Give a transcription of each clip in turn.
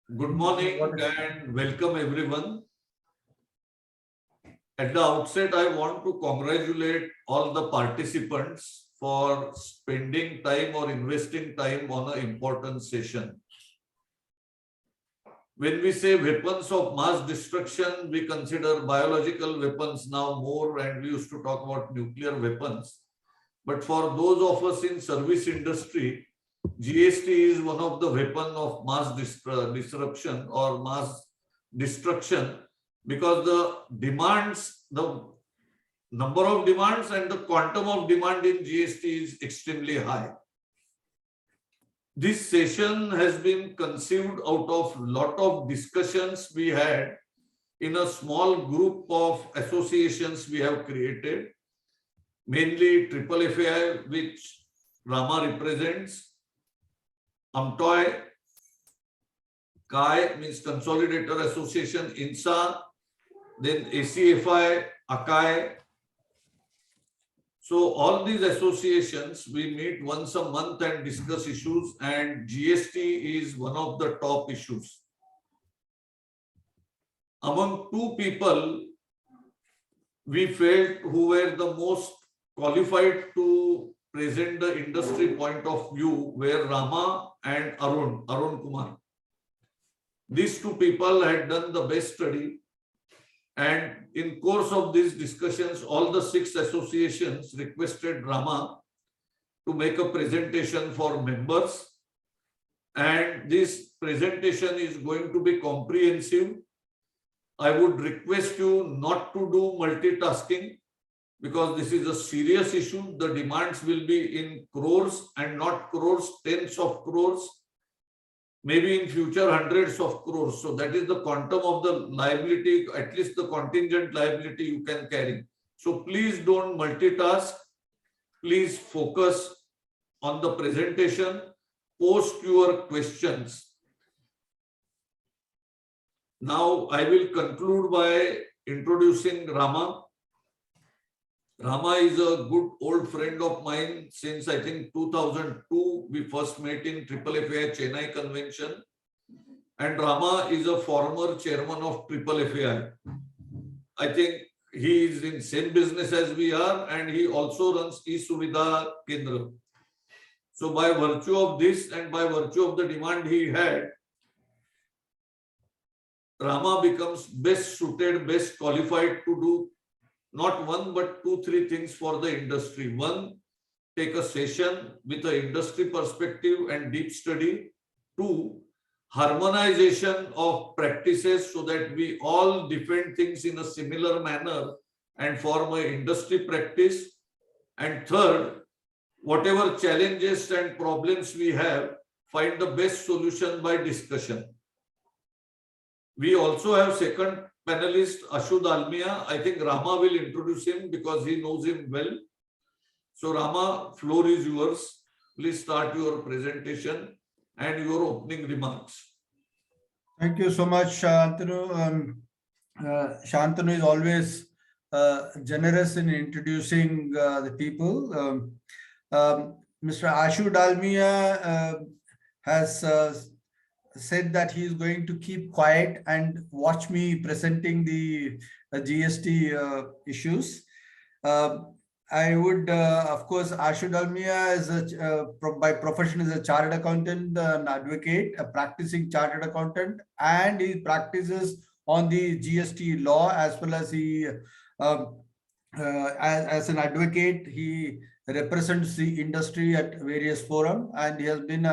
Good morning and welcome everyone. At the outset, I want to congratulate all the participants for spending time or investing time on an important session. When we say weapons of mass destruction, we consider biological weapons now more, and we used to talk about nuclear weapons. But for those of us in service industry, GST is one of the weapon of mass disruption or mass destruction, because the demands, the number of demands and the quantum of demand in GST is extremely high. This session has been conceived out of lot of discussions we had in a small group of associations we have created, mainly Triple FAI, which Rama represents, Amtoy, CAI means Consolidator Association, INSA, then ACFI, ACAI. So all these associations, we meet once a month and discuss issues, and GST is one of the top issues. Among two people we felt who were the most qualified to present the industry point of view were Rama and Arun Kumar. These two people had done the best study, and in course of these discussions, all the 6 associations requested Rama to make a presentation for members, and this presentation is going to be comprehensive. I would request you not to do multitasking, because this is a serious issue. The demands will be in crores and not crores, tens of crores, maybe in future hundreds of crores. So that is the quantum of the liability, at least the contingent liability you can carry. So please don't multitask. Please focus on the presentation, post your questions. Now I will conclude by introducing Rama. Rama is a good old friend of mine since I think 2002. We first met in Triple FAI Chennai Convention, and Rama is a former chairman of Triple FAI. I think he is in same business as we are, and he also runs E-Suvidha Kendra. So by virtue of this and by virtue of the demand he had, Rama becomes best suited, best qualified to do not one but 2-3 things for the industry. One, take a session with an industry perspective and deep study. 2, harmonization of practices so that we all defend things in a similar manner and form an industry practice. And third, whatever challenges and problems we have, find the best solution by discussion. We also have second panelist, Ashu Dalmia. I think Rama will introduce him because he knows him well. So Rama, floor is yours. Please start your presentation and your opening remarks. Thank you so much, Shantanu. Shantanu is always generous in introducing the people. Mr. Ashu Dalmia has said that he is going to keep quiet and watch me presenting the GST issues. I would, of course, Ashu Dalmia is by profession is a chartered accountant, an advocate, a practicing chartered accountant, and he practices on the GST law as well as he, as an advocate, he represents the industry at various forums, and he has been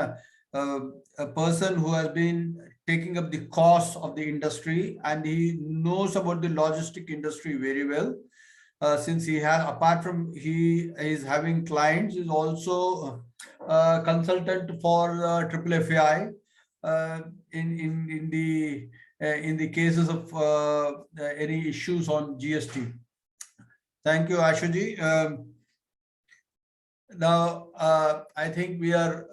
a person who has been taking up the cost of the industry, and he knows about the logistic industry very well. Since he has, apart from he is having clients, is also a consultant for Triple FAI in the cases of any issues on GST. Thank you, Ashuji. Now, I think we are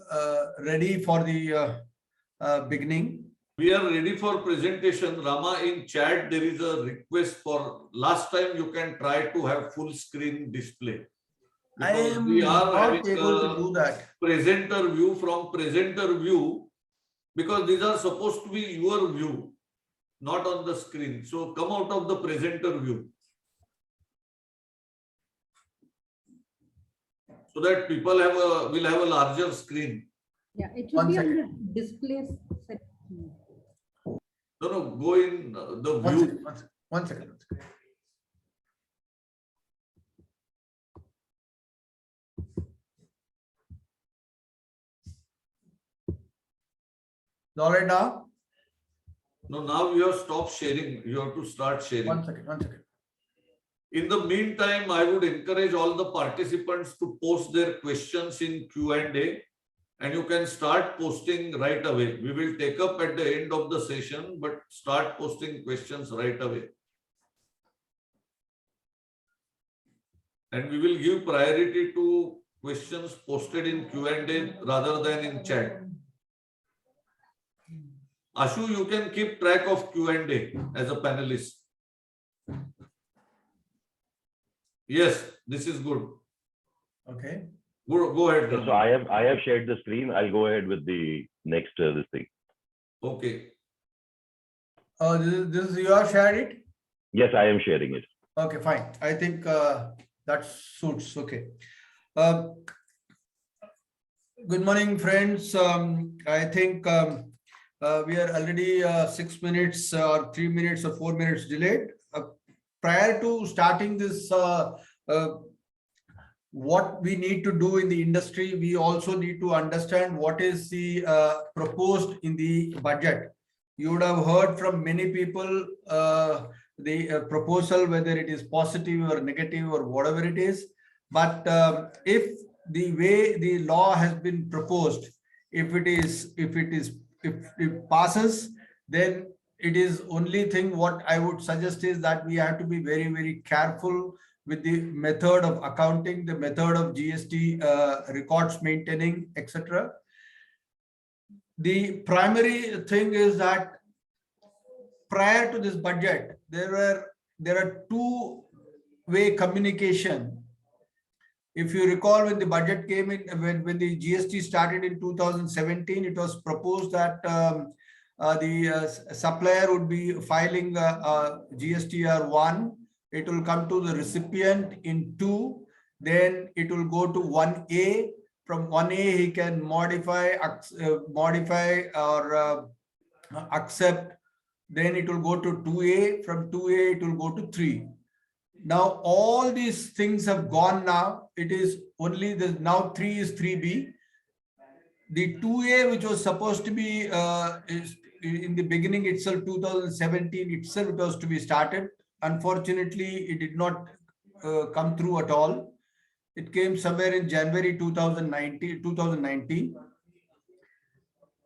ready for the beginning. We are ready for presentation. Rama, in chat, there is a request for last time you can try to have full screen display. I am we are not able to do that. Presenter view. From presenter view, because these are supposed to be your view, not on the screen. So come out of the presenter view, so that people will have a larger screen. Yeah, it should One be second. on the display section. No, go in the One view. second, one second. All right now? No, now you have stopped sharing. You have to start sharing. One second. In the meantime, I would encourage all the participants to post their questions in Q&A, and you can start posting right away. We will take up at the end of the session, but start posting questions right away. And we will give priority to questions posted in Q&A rather than in chat. Ashu, you can keep track of Q&A as a panelist. Yes, this is good. Okay. Go ahead. So I have shared the screen. I'll go ahead with the next this thing. Okay. This is you have shared it? Yes, I am sharing it. Okay, fine. I think that suits. Okay. Good morning, friends. I think we are already 6 minutes or 3 minutes or 4 minutes delayed. Prior to starting this, what we need to do in the industry, we also need to understand what is the proposed in the budget. You would have heard from many people the proposal, whether it is positive or negative or whatever it is. But if the way the law has been proposed, if it passes, then it is only thing what I would suggest is that we have to be very, very careful with the method of accounting, the method of GST records maintaining, etc. The primary thing is that prior to this budget, there are two-way communication. If you recall, when the budget came in, when the GST started in 2017, it was proposed that the supplier would be filing GSTR 1. It will come to the recipient in 2. Then it will go to 1A. From 1A, he can modify or accept. Then it will go to 2A. From 2A, it will go to 3. Now, all these things have gone now. It is only now 3 is 3B. The 2A, which was supposed to be in the beginning itself, 2017 itself, it was to be started. Unfortunately, it did not come through at all. It came somewhere in January 2019.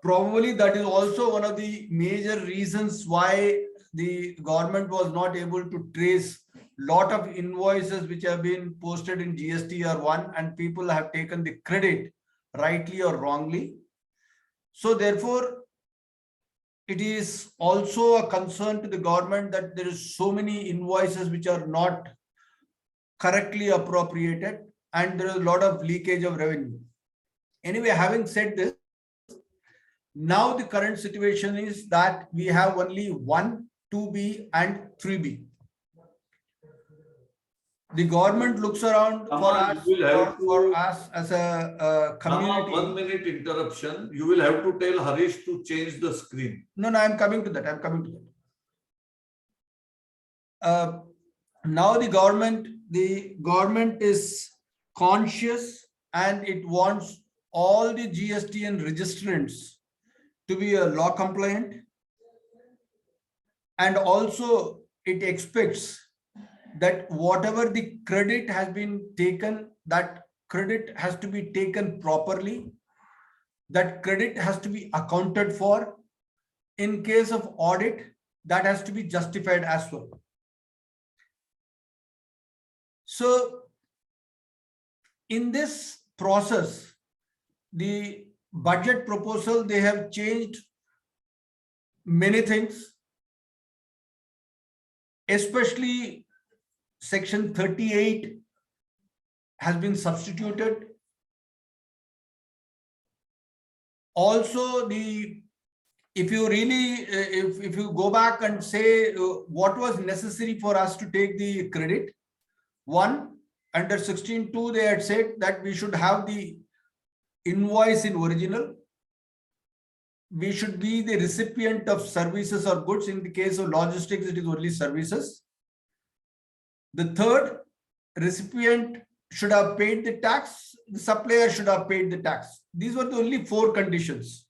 Probably that is also one of the major reasons why the government was not able to trace lot of invoices which have been posted in GSTR1, and people have taken the credit rightly or wrongly. So therefore, it is also a concern to the government that there is so many invoices which are not correctly appropriated, and there is a lot of leakage of revenue. Anyway, having said this, now the current situation is that we have only 1, 2B and 3B. The government looks around for us as a community. 1 minute interruption. You will have to tell Harish to change the screen. No, I'm coming to that. Now the government is conscious, and it wants all the GST and registrants to be law compliant, and also it expects that whatever the credit has been taken, that credit has to be taken properly, that credit has to be accounted for. In case of audit, that has to be justified as well. So in this process, the budget proposal, they have changed many things, especially Section 38 has been substituted. Also, the if you really, if you go back and say what was necessary for us to take the credit, one, under 16.2, they had said that we should have the invoice in original. We should be the recipient of services or goods. In the case of logistics, it is only services. The third, recipient should have paid the tax. The supplier should have paid the tax. These were the only 4 conditions.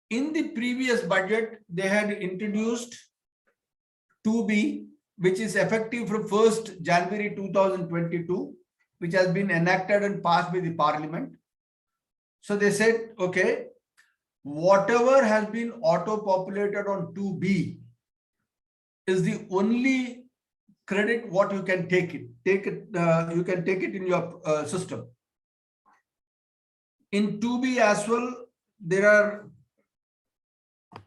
In the previous budget, they had introduced 2B, which is effective from 1st January 2022, which has been enacted and passed by the parliament. So they said, okay, whatever has been auto-populated on 2B is the only credit what you can take it. You can take it in your system. In 2B as well, there are,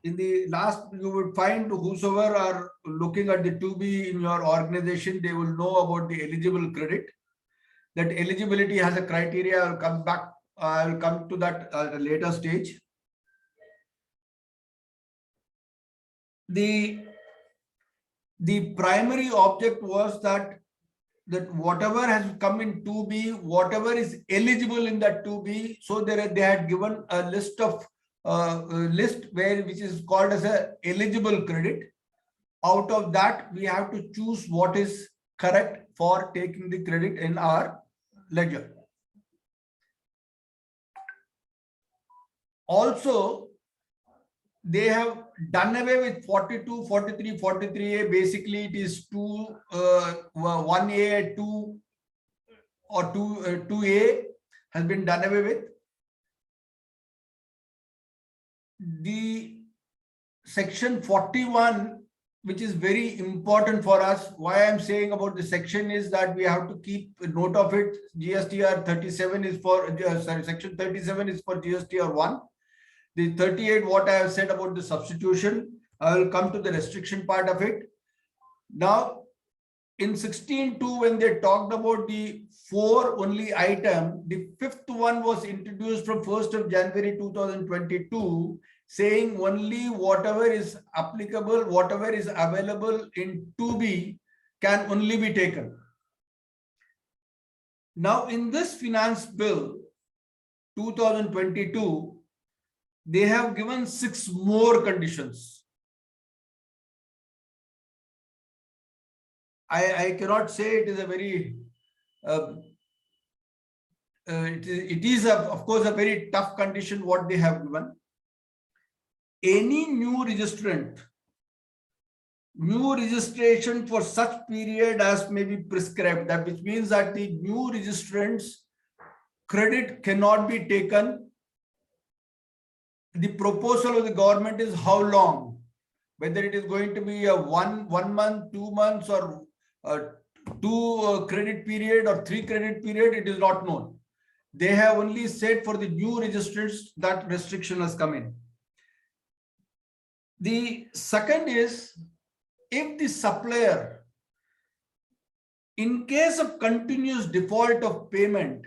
in the last, you would find whosoever are looking at the 2B in your organization, they will know about the eligible credit. That eligibility has a criteria. I will come back. I will come to that at a later stage. The primary object was that whatever has come in 2B, whatever is eligible in that 2B, so they had given a list of which is called as a eligible credit. Out of that, we have to choose what is correct for taking the credit in our ledger. Also, they have done away with 42, 43, 43A. Basically, it is 1A, 2 or 2A has been done away with. The section 41, which is very important for us. Why I'm saying about the section is that we have to keep note of it. GSTR 37 is for, section 37 is for GSTR 1. The 38, what I have said about the substitution, I will come to the restriction part of it. Now, in 16.2, when they talked about the 4 only item, the 5th one was introduced from 1st of January 2022, saying only whatever is applicable, whatever is available in 2B can only be taken. Now, in this finance bill 2022, they have given 6 more conditions. I cannot say it is a very, it is of course a very tough condition what they have given. Any new registrant, new registration for such period as may be prescribed, that which means that the new registrants credit cannot be taken. The proposal of the government is how long, whether it is going to be a one month, 2 months, or 2 credit period or 3 credit period, it is not known. They have only said for the new registrants that restriction has come in. The second is, if the supplier, in case of continuous default of payment,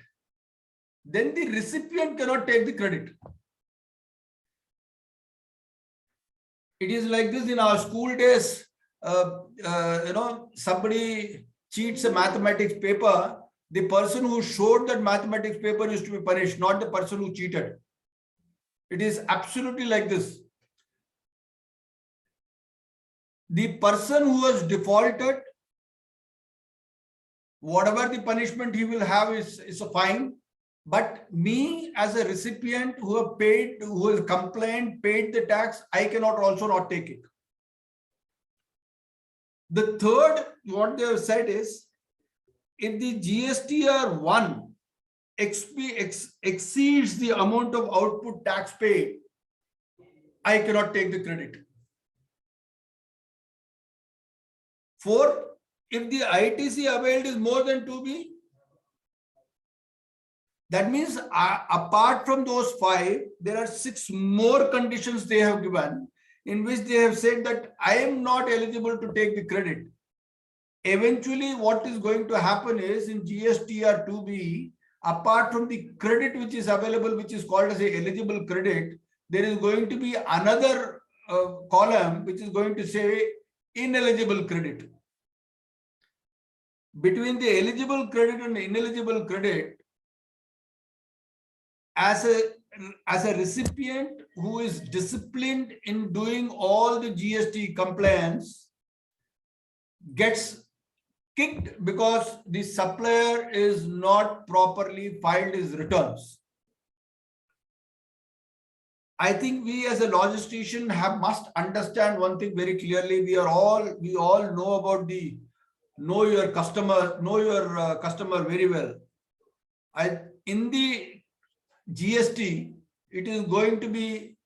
then the recipient cannot take the credit. It is like this in our school days. Somebody cheats a mathematics paper. The person who showed that mathematics paper is to be punished, not the person who cheated. It is absolutely like this. The person who has defaulted, whatever the punishment he will have is a fine. But me as a recipient who have paid, who has complained, paid the tax, I cannot also not take it. The third, what they have said is, if the GSTR 1 exceeds the amount of output tax paid, I cannot take the credit. Fourth, if the ITC availed is more than 2B, that means apart from those 5, there are 6 more conditions they have given, in which they have said that I am not eligible to take the credit. Eventually, what is going to happen is, in GSTR 2B, apart from the credit which is available, which is called as a eligible credit, there is going to be another column which is going to say ineligible credit. Between the eligible credit and ineligible credit, as a recipient who is disciplined in doing all the GST compliance gets kicked because the supplier is not properly filed his returns. I think we as a logistician must understand one thing very clearly. We all know about the know your customer very well. In the GST, it is going to be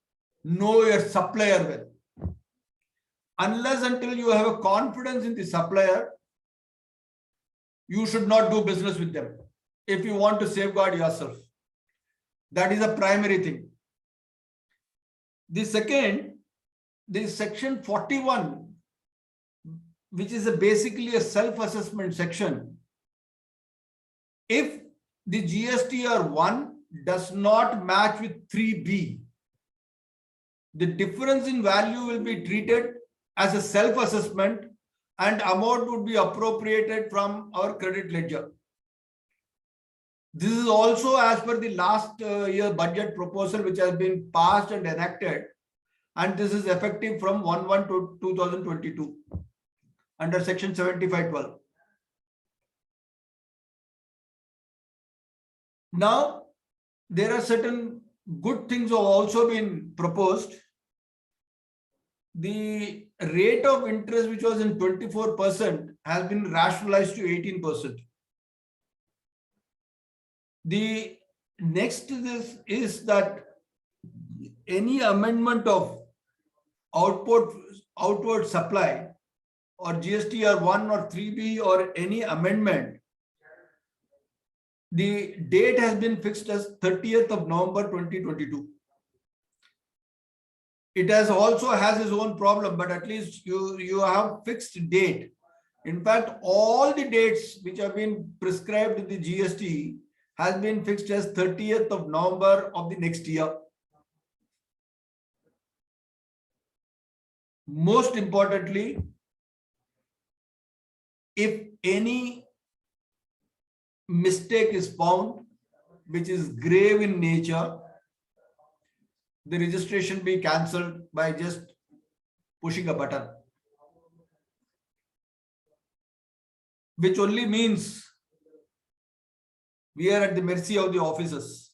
know your supplier well. Unless until you have a confidence in the supplier, you should not do business with them if you want to safeguard yourself. That is a primary thing. The second, the section 41, which is basically a self-assessment section. If the GSTR 1 does not match with 3B, the difference in value will be treated as a self-assessment and amount would be appropriated from our credit ledger. This is also as per the last year budget proposal which has been passed and enacted, and this is effective from 1/1/2022 under section 7512. Now, there are certain good things have also been proposed. The rate of interest, which was in 24%, has been rationalized to 18%. The next is that any amendment of outward supply or GSTR 1 or 3B or any amendment, the date has been fixed as 30th of November 2022. It also has its own problem, but at least you have fixed date. In fact, all the dates which have been prescribed in the GST has been fixed as 30th of November of the next year. Most importantly, if any mistake is found, which is grave in nature, the registration be cancelled by just pushing a button, which only means we are at the mercy of the officers.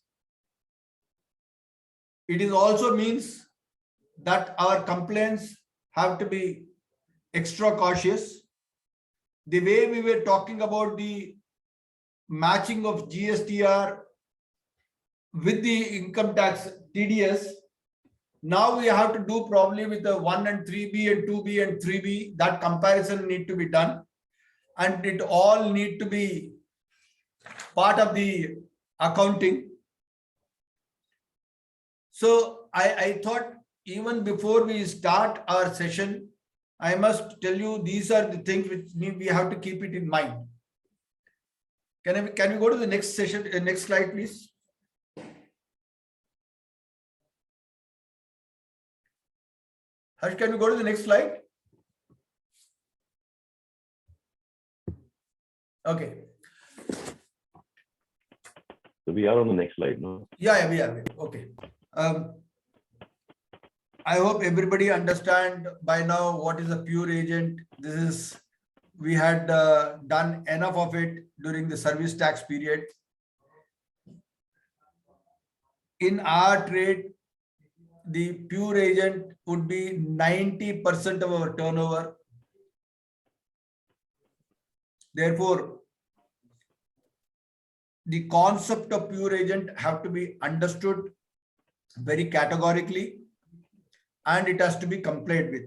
It is also means that our complaints have to be extra cautious. The way we were talking about the matching of GSTR with the income tax TDS, now we have to do probably with the 1 and 3B and 2B and 3B. That comparison need to be done, and it all need to be part of the accounting. So I thought even before we start our session, I must tell you these are the things which we have to keep it in mind. Can we go to the next session, next slide, please? Harsh, can we go to the next slide? Okay. So we are on the next slide, no? Yeah, we are. Okay. I hope everybody understand by now what is a pure agent. We had done enough of it during the service tax period. In our trade, the pure agent would be 90% of our turnover. Therefore, the concept of pure agent have to be understood very categorically, and it has to be complied with.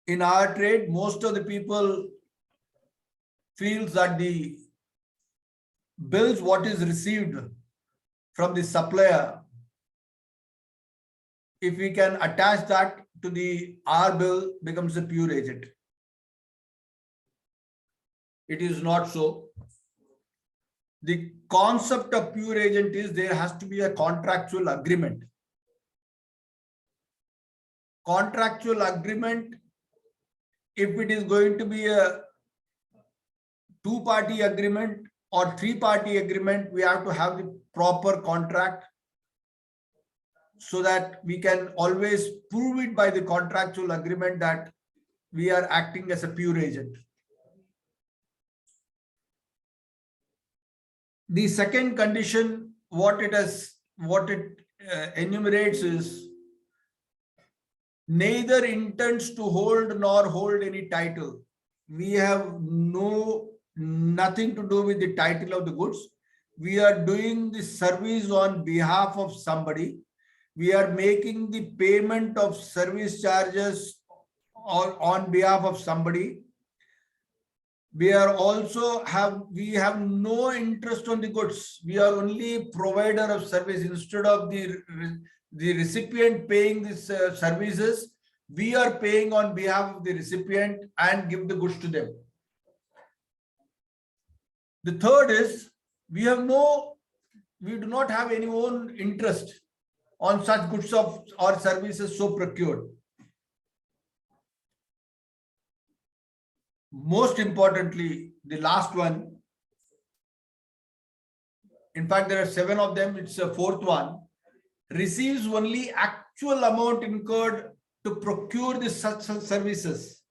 In our trade, most of the people feels that the bills what is received from the supplier, if we can attach that to the R bill, becomes a pure agent. It is not so. The concept of pure agent is there has to be a contractual agreement. Contractual agreement, if it is going to be a two-party agreement or three-party agreement, we have to have the proper contract so that we can always prove it by the contractual agreement that we are acting as a pure agent. The second condition, what it enumerates is neither intends to hold nor hold any title. We have nothing to do with the title of the goods. We are doing the service on behalf of somebody. We are making the payment of service charges on behalf of somebody. We have no interest on the goods. We are only provider of service. Instead of the recipient paying these services, we are paying on behalf of the recipient and give the goods to them. The third is we do not have any own interest on such goods or services so procured. Most importantly, the last one, in fact, there are 7 of them, it's a fourth one, receives only actual amount incurred to procure the such services.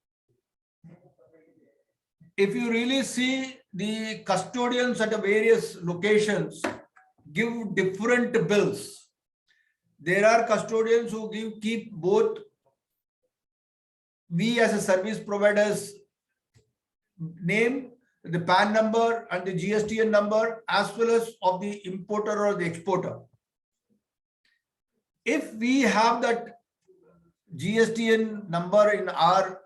If you really see, the custodians at the various locations give different bills. There are custodians who keep both we as a service providers name, the PAN number and the GSTN number, as well as of the importer or the exporter. If we have that GSTN number in our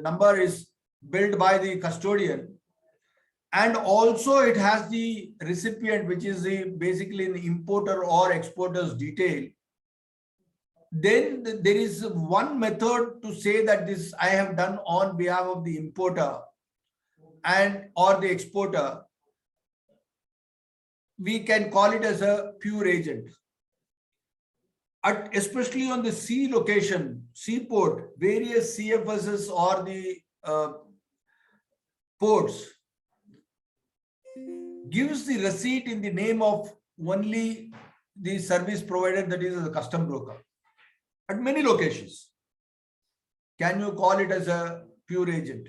number is billed by the custodian, and also it has the recipient, which is basically the importer or exporter's detail, then there is one method to say that this I have done on behalf of the importer and or the exporter. We can call it as a pure agent. Especially on the sea location, seaport, various CFSs or the ports gives the receipt in the name of only the service provider, that is the custom broker. At many locations, can you call it as a pure agent?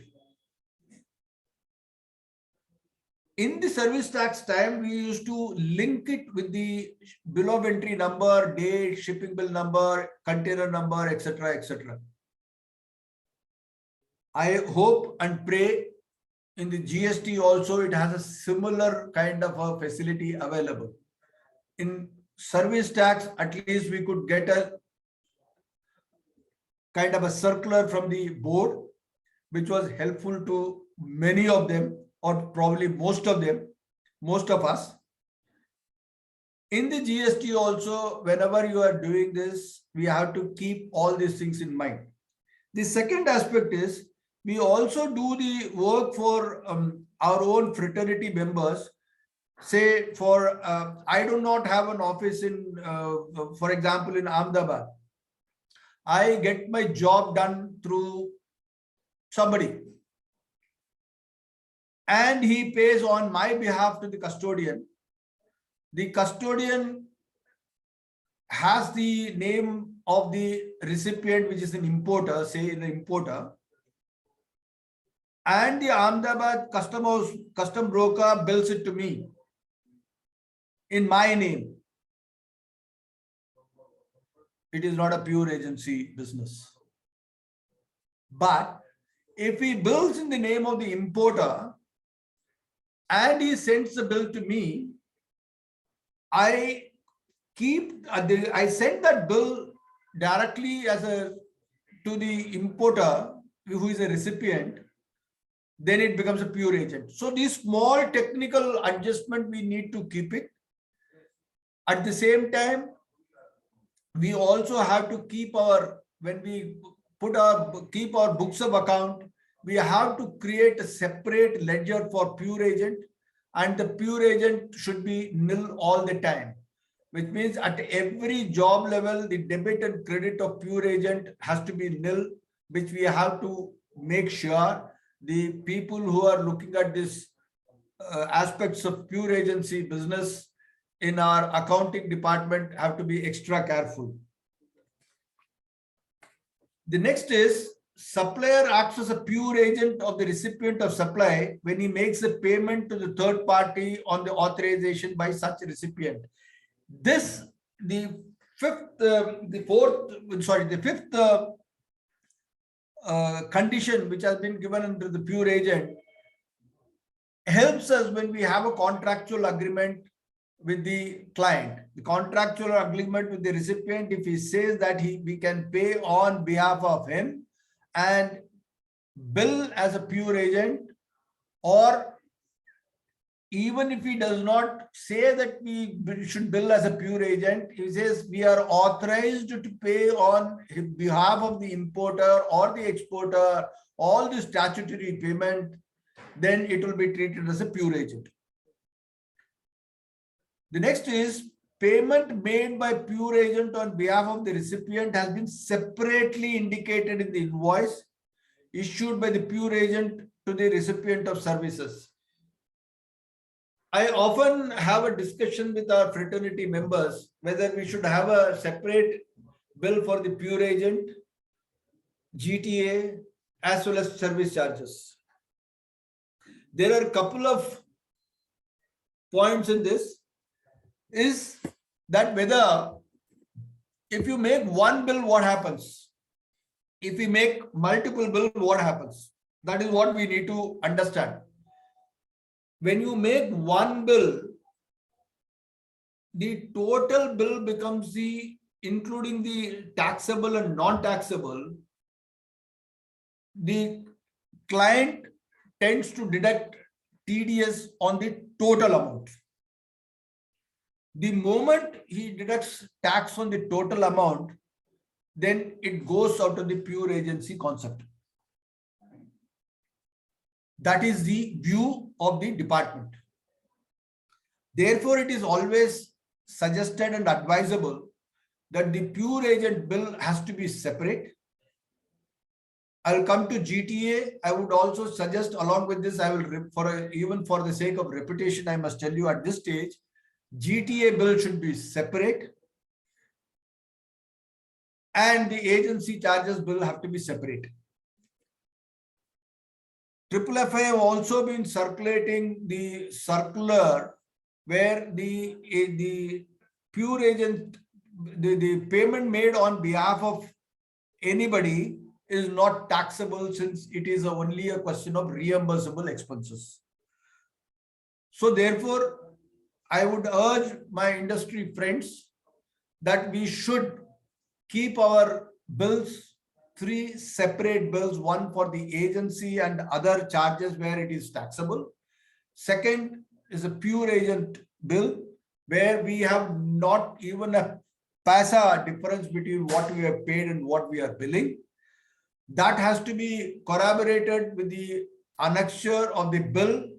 In the service tax time, we used to link it with the bill of entry number, date, shipping bill number, container number, etc., etc. I hope and pray in the GST also it has a similar kind of a facility available. In service tax, at least we could get a kind of a circular from the board, which was helpful to many of them, or probably most of them, most of us. In the GST also, whenever you are doing this, we have to keep all these things in mind. The second aspect is we also do the work for our own fraternity members. Say for, I do not have an office in, for example, in Ahmedabad. I get my job done through somebody, and he pays on my behalf to the custodian. The custodian has the name of the recipient, which is an importer, say an importer, and the Ahmedabad custom broker bills it to me in my name. It is not a pure agency business. But if he bills in the name of the importer and he sends the bill to me, I send that bill directly to the importer who is a recipient, then it becomes a pure agent. So these small technical adjustment, we need to keep it. At the same time, we also have to keep when we keep our books of account, we have to create a separate ledger for pure agent and the pure agent should be nil all the time, which means at every job level, the debit and credit of pure agent has to be nil, which we have to make sure the people who are looking at this aspects of pure agency business in our accounting department have to be extra careful. The next is supplier acts as a pure agent of the recipient of supply when he makes a payment to the third party on the authorization by such recipient. This, the fifth condition which has been given under the pure agent helps us when we have a contractual agreement with the client. The contractual agreement with the recipient, if he says that we can pay on behalf of him and bill as a pure agent, or even if he does not say that we should bill as a pure agent, he says we are authorized to pay on behalf of the importer or the exporter all the statutory payment, then it will be treated as a pure agent. The next is payment made by pure agent on behalf of the recipient has been separately indicated in the invoice issued by the pure agent to the recipient of services. I often have a discussion with our fraternity members whether we should have a separate bill for the pure agent, GTA, as well as service charges. There are a couple of points in this. Is that whether if you make one bill, what happens? If we make multiple bills, what happens? That is what we need to understand. When you make one bill, the total bill becomes including the taxable and non-taxable, the client tends to deduct TDS on the total amount. The moment he deducts tax on the total amount, then it goes out of the pure agency concept. That is the view of the department. Therefore, it is always suggested and advisable that the pure agent bill has to be separate. I'll come to GTA. I would also suggest along with this, I will, even for the sake of repetition, I must tell you at this stage, GTA bill should be separate and the agency charges bill have to be separate. FFI have also been circulating the circular where the pure agent, the payment made on behalf of anybody is not taxable since it is only a question of reimbursable expenses. So therefore, I would urge my industry friends that we should keep our bills, 3 separate bills, one for the agency and other charges where it is taxable. Second is a pure agent bill where we have not even a paisa difference between what we have paid and what we are billing. That has to be corroborated with the annexure of the bill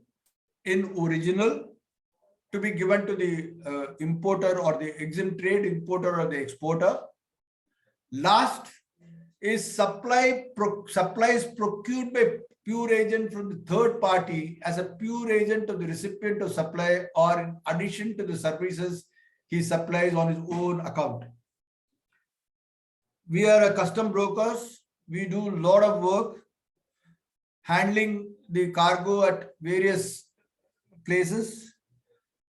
in original to be given to the importer or the exempt trade importer or the exporter. Last is supplies procured by pure agent from the third party as a pure agent of the recipient of supply or in addition to the services he supplies on his own account. We are a custom brokers. We do a lot of work handling the cargo at various places.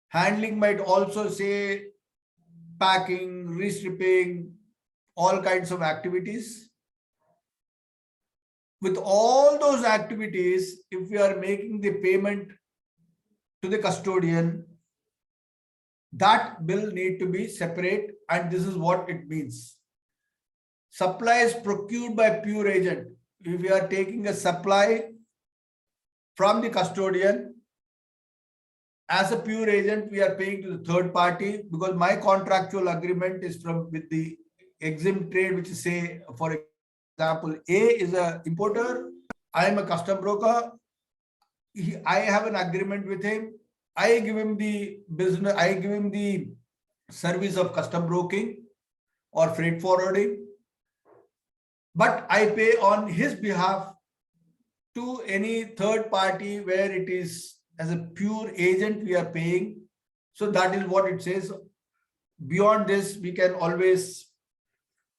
Handling might also say packing, restripping, all kinds of activities. With all those activities, if we are making the payment to the custodian, that bill need to be separate, and this is what it means. Supplies procured by pure agent. If we are taking a supply from the custodian, as a pure agent, we are paying to the third party because my contractual agreement is with the exempt trade, which is say, for example, A is an importer, I am a custom broker, I have an agreement with him, I give him the business, I give him the service of custom broking or freight forwarding, but I pay on his behalf to any third party where it is as a pure agent we are paying. So that is what it says. Beyond this, we can always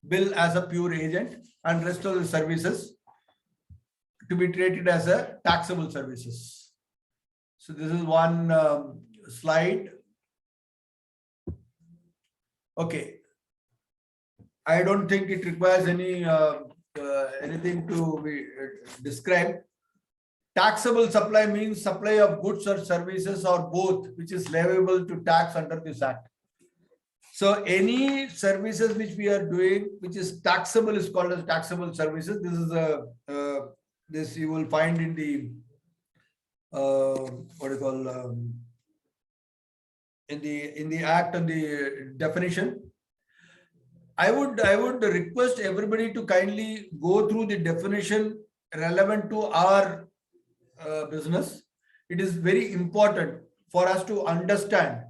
bill as a pure agent, and rest of the services to be treated as a taxable services. So this is one slide. Okay. I don't think it requires any anything to be described. Taxable supply means supply of goods or services or both, which is liable to tax under this act. So any services which we are doing, which is taxable, is called as taxable services. This is a this you will find in the what do you call in the act and the definition. I would request everybody to kindly go through the definition relevant to our business. It is very important for us to understand.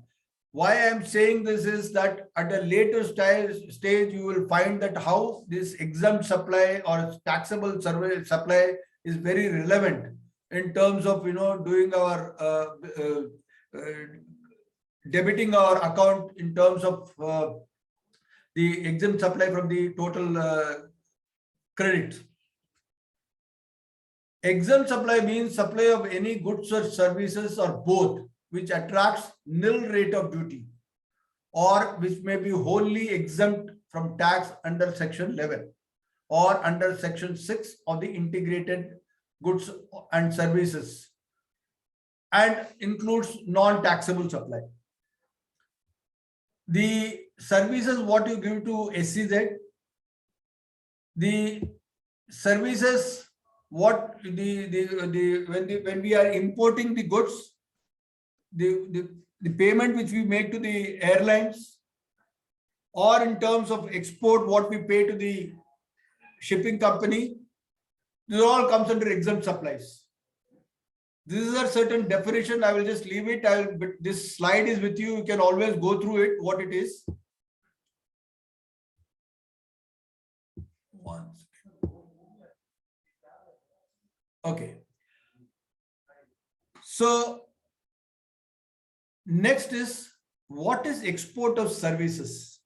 Why I am saying this is that at a later stage, you will find that how this exempt supply or taxable service supply is very relevant in terms of doing our debiting our account in terms of the exempt supply from the total credit. Exempt supply means supply of any goods or services or both, which attracts nil rate of duty or which may be wholly exempt from tax under section 11 or under section 6 of the integrated goods and services, and includes non-taxable supply. The services what you give to SCZ, the services what when we are importing the goods, the payment which we make to the airlines, or in terms of export what we pay to the shipping company, this all comes under exempt supplies. This is a certain definition. I will just leave it. But this slide is with you. You can always go through it, what it is. Okay. So next is, what is export of services?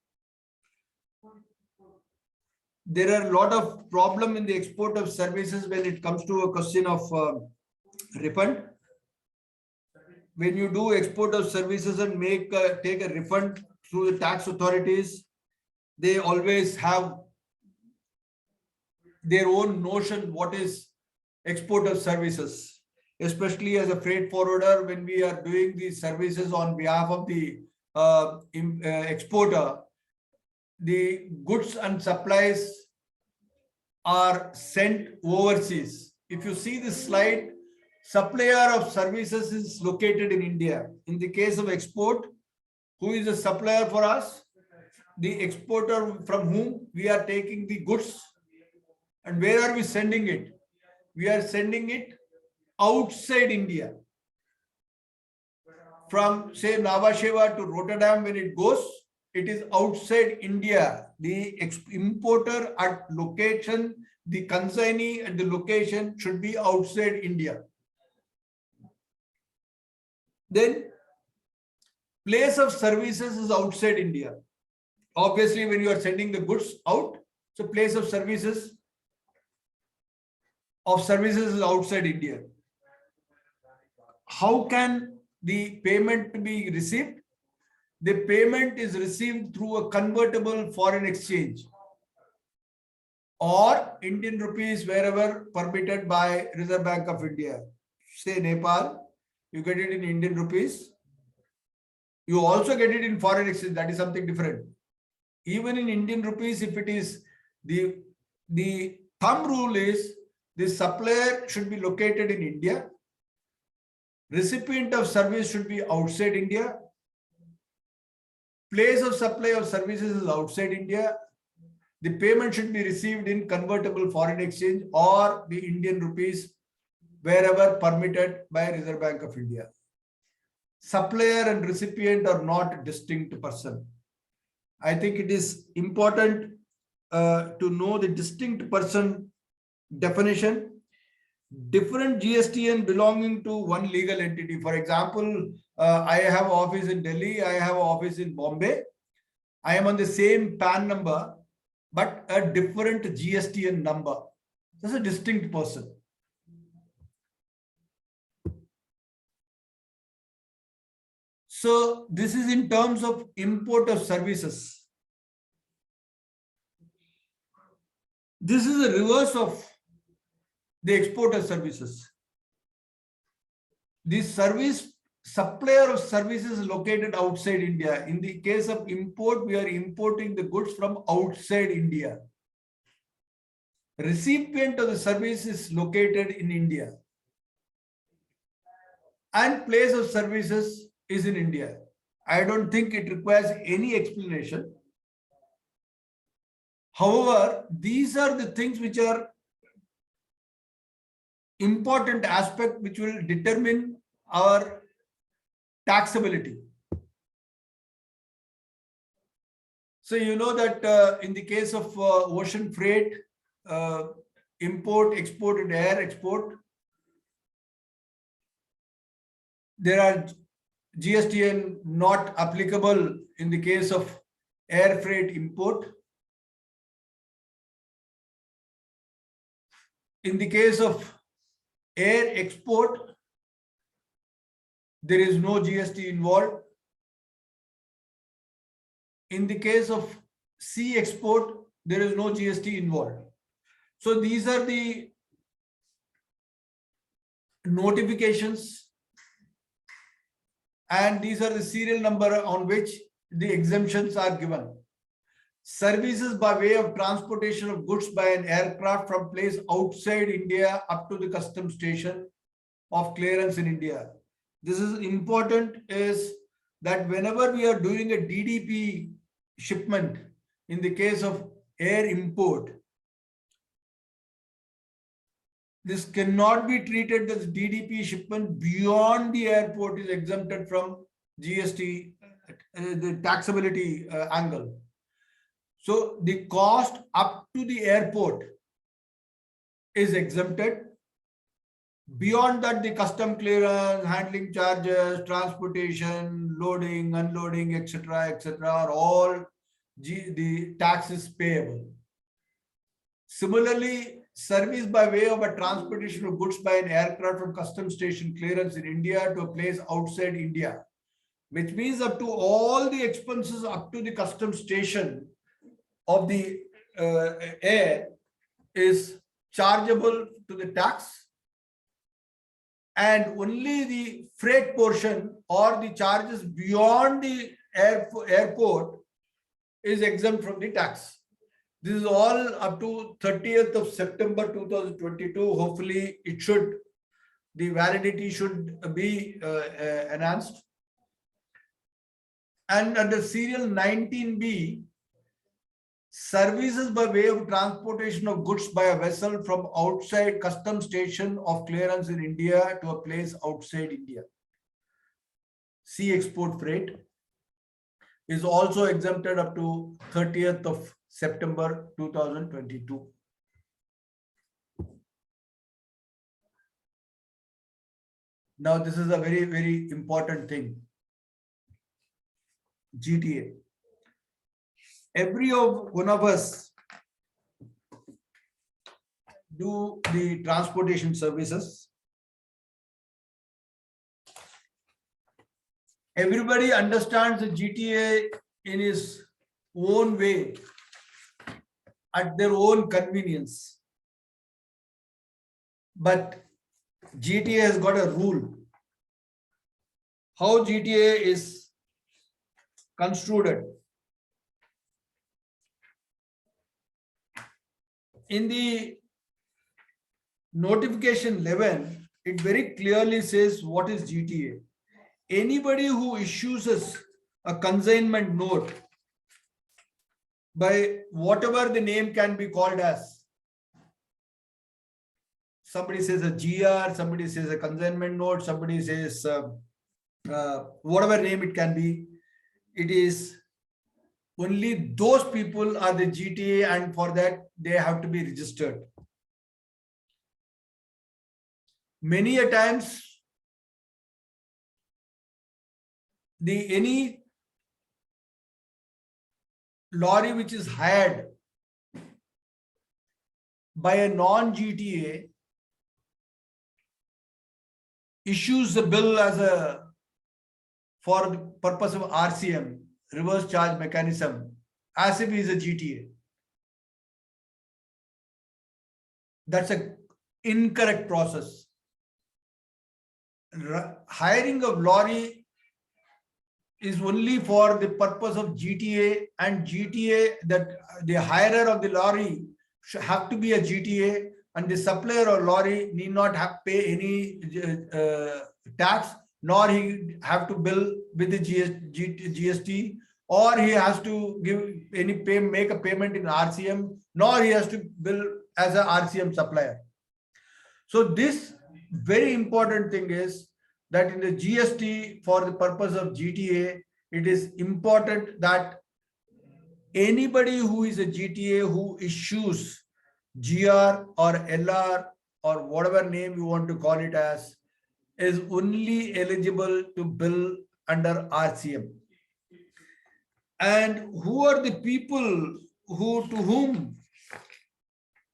There are a lot of problem in the export of services when it comes to a question of refund. When you do export of services and take a refund through the tax authorities, they always have their own notion what is export of services, especially as a freight forwarder. When we are doing these services on behalf of the exporter, the goods and supplies are sent overseas. If you see this slide, supplier of services is located in India. In the case of export, who is the supplier for us? The exporter from whom we are taking the goods. And where are we sending it? We are sending it outside India. From say Nhava Sheva to Rotterdam, when it goes, it is outside India. The importer at location, the consignee at the location should be outside India. Then place of services is outside India. Obviously, when you are sending the goods out, so place of services is outside India. How can the payment be received? The payment is received through a convertible foreign exchange or Indian rupees wherever permitted by Reserve Bank of India. Say Nepal, you get it in Indian rupees. You also get it in foreign exchange. That is something different. Even in Indian rupees, if it is the thumb rule is the supplier should be located in India. Recipient of service should be outside India. Place of supply of services is outside India. The payment should be received in convertible foreign exchange or the Indian rupees wherever permitted by Reserve Bank of India. supplier and recipient are not distinct person. I think it is important to know the distinct person definition. Different GSTN belonging to one legal entity. For example, I have office in Delhi, I have office in Bombay. I am on the same PAN number, but a different GSTN number. That's a distinct person. So this is in terms of import of services. This is a reverse of the export of services. The service supplier of services is located outside India. In the case of import, we are importing the goods from outside India. Recipient of the service is located in India. And place of services is in India. I don't think it requires any explanation. However, these are the things which are important aspect which will determine our taxability. So you know that in the case of ocean freight, import, export and air export, there are GSTN not applicable in the case of air freight import. In the case of air export, there is no GST involved. In the case of sea export, there is no GST involved. So these are the notifications and these are the serial number on which the exemptions are given. Services by way of transportation of goods by an aircraft from place outside India up to the customs station of clearance in India. This is important is that whenever we are doing a DDP shipment, in the case of air import, this cannot be treated as DDP shipment beyond the airport is exempted from GST, the taxability angle. So the cost up to the airport is exempted. Beyond that, the custom clearance, handling charges, transportation, loading, unloading, etc., are all the taxes payable. Similarly, service by way of a transportation of goods by an aircraft from custom station clearance in India to a place outside India, which means up to all the expenses up to the custom station of the air is chargeable to the tax, and only the freight portion or the charges beyond the airport is exempt from the tax. This is all up to 30th of September 2022. Hopefully it should, the validity should be enhanced. And under serial 19B, services by way of transportation of goods by a vessel from outside custom station of clearance in India to a place outside India. Sea export freight is also exempted up to 30th of September 2022. Now, this is a very, very important thing. GTA. Every one of us do the transportation services. Everybody understands the GTA in his own way, at their own convenience. But GTA has got a rule. How GTA is construed. In the notification 11, it very clearly says what is GTA. Anybody who issues us a consignment note by whatever the name can be called as. Somebody says a GR, somebody says a consignment note, somebody says whatever name it can be, it is only those people are the GTA, and for that they have to be registered. Many a times, any lorry which is hired by a non-GTA issues the bill as for the purpose of RCM, reverse charge mechanism, as if he is a GTA. That's an incorrect process. Hiring of lorry is only for the purpose of GTA, and GTA, that the hirer of the lorry should have to be a GTA, and the supplier of lorry need not have pay any tax, nor he have to bill with the GST, or he has to give any make a payment in RCM, nor he has to bill as a RCM supplier. So this very important thing is that in the GST, for the purpose of GTA, it is important that anybody who is a GTA who issues GR or LR or whatever name you want to call it as, is only eligible to bill under RCM. And who are the people to whom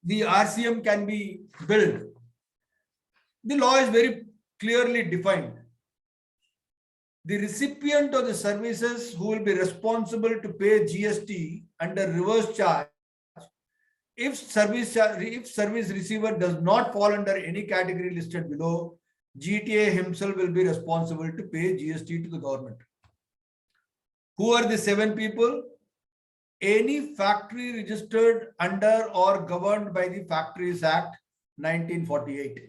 the RCM can be billed? The law is very clearly defined. The recipient of the services who will be responsible to pay GST under reverse charge if service receiver does not fall under any category listed below, GTA himself will be responsible to pay GST to the government. Who are the 7 people? Any factory registered under or governed by the Factories Act 1948.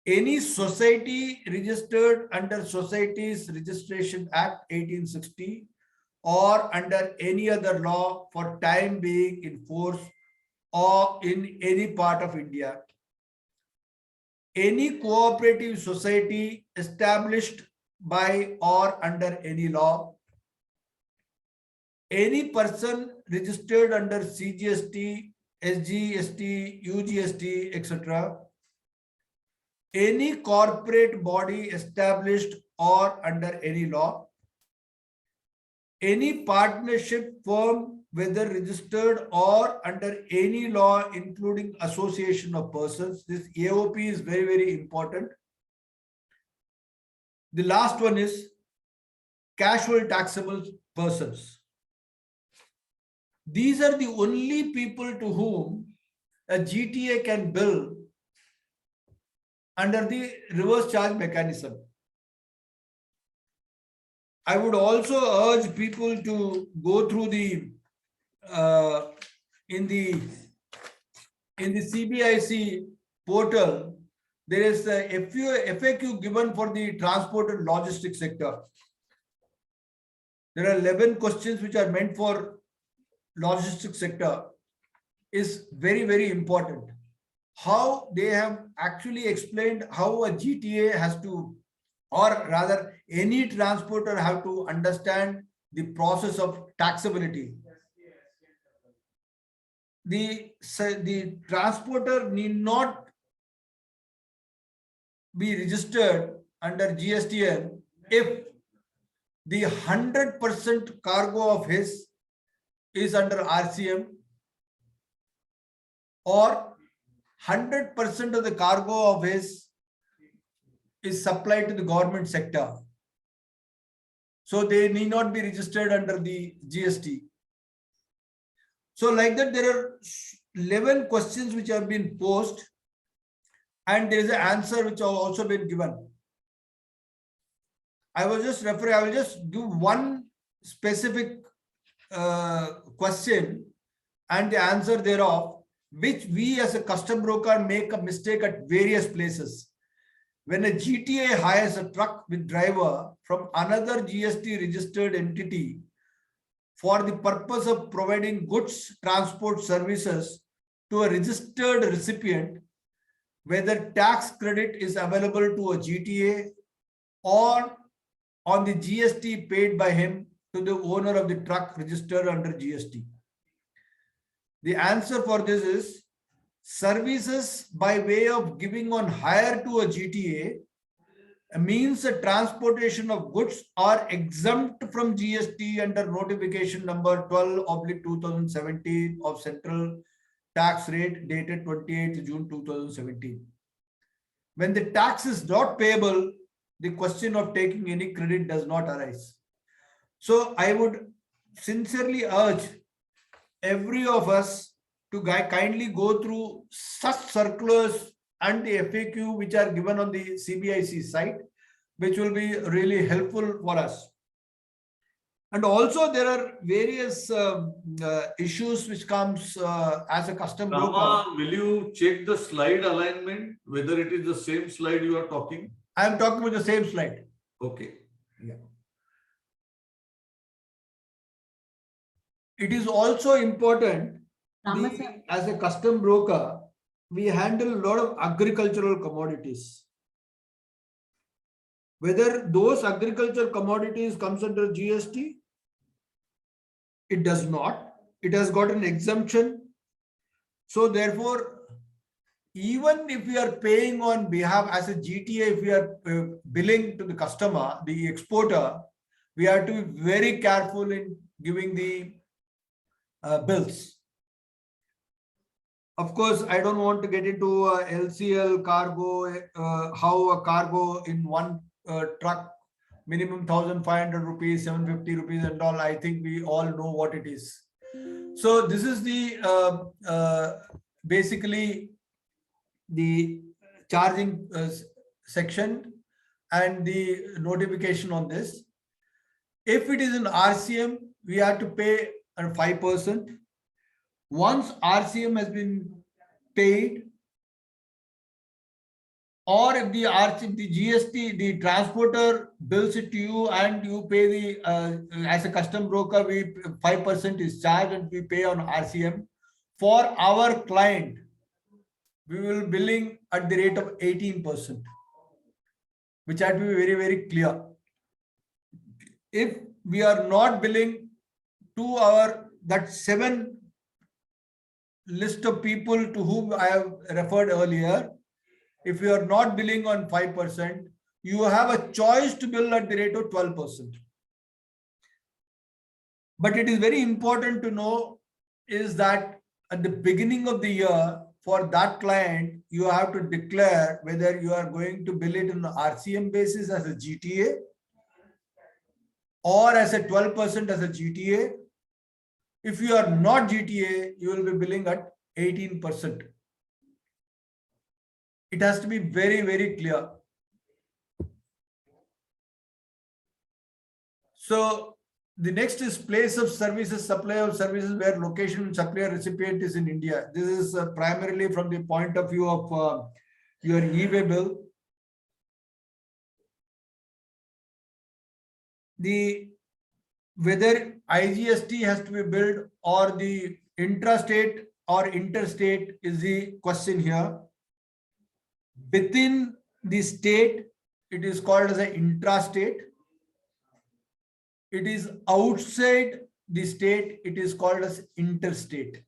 Any society registered under Societies Registration Act 1860 or under any other law for time being in force or in any part of India. Any cooperative society established by or under any law. Any person registered under CGST, SGST, UGST, etc. Any corporate body established or under any law. Any partnership firm, whether registered or under any law, including association of persons. This AOP is very, very important. The last one is casual taxable persons. These are the only people to whom a GTA can bill under the reverse charge mechanism. I would also urge people to go through the in the CBIC portal. There is a FAQ given for the transport and logistics sector. There are 11 questions which are meant for logistics sector. Is very, very important. How they have actually explained how a GTA has to, or rather any transporter have to understand the process of taxability. The transporter need not be registered under GSTN if the 100% cargo of his is under RCM, or 100% of the cargo of his is supplied to the government sector. So they need not be registered under the GST. So like that, there are 11 questions which have been posed, and there is an answer which have also been given. I will just give one specific question and the answer thereof, which we as a custom broker make a mistake at various places. When a GTA hires a truck with driver from another GST registered entity for the purpose of providing goods transport services to a registered recipient, whether tax credit is available to a GTA or on the GST paid by him to the owner of the truck registered under GST? The answer for this is services by way of giving on hire to a GTA means the transportation of goods are exempt from GST under notification number 12/2017 of Central Tax Rate dated 28th June 2017. When the tax is not payable, the question of taking any credit does not arise. So I would sincerely urge every of us to kindly go through such circulars and the FAQ which are given on the CBIC site, which will be really helpful for us. And also there are various issues which comes as a custom broker. Rama, will you check the slide alignment, whether it is the same slide you are talking? I am talking about the same slide. Okay. Yeah. It is also important, Rama sir, as a custom broker, we handle a lot of agricultural commodities. Whether those agricultural commodities comes under GST, it does not. It has got an exemption. So therefore, even if we are paying on behalf as a GTA, if we are billing to the customer, the exporter, we have to be very careful in giving the bills. Of course, I don't want to get into LCL cargo, how a cargo in one truck, minimum 1,500 rupees, 750 rupees and all. I think we all know what it is. So this is the basically the charging section and the notification on this. If it is in RCM, we have to pay 5%. Once RCM has been paid, or if the GST, the transporter bills it to you and you pay the, as a custom broker, 5% is charged and we pay on RCM. For our client, we will billing at the rate of 18%, which had to be very, very clear. If we are not billing to that 7 list of people to whom I have referred earlier, if you are not billing on 5%, you have a choice to bill at the rate of 12%. But it is very important to know is that at the beginning of the year, for that client, you have to declare whether you are going to bill it on an RCM basis as a GTA or as a 12% as a GTA. If you are not GTA, you will be billing at 18%. It has to be very, very clear. So the next is place of services, supply of services where location supplier recipient is in India. This is primarily from the point of view of your e-way bill. Whether IGST has to be billed or the intrastate or interstate is the question here. Within the state, it is called as an intrastate. It is outside the state, it is called as interstate.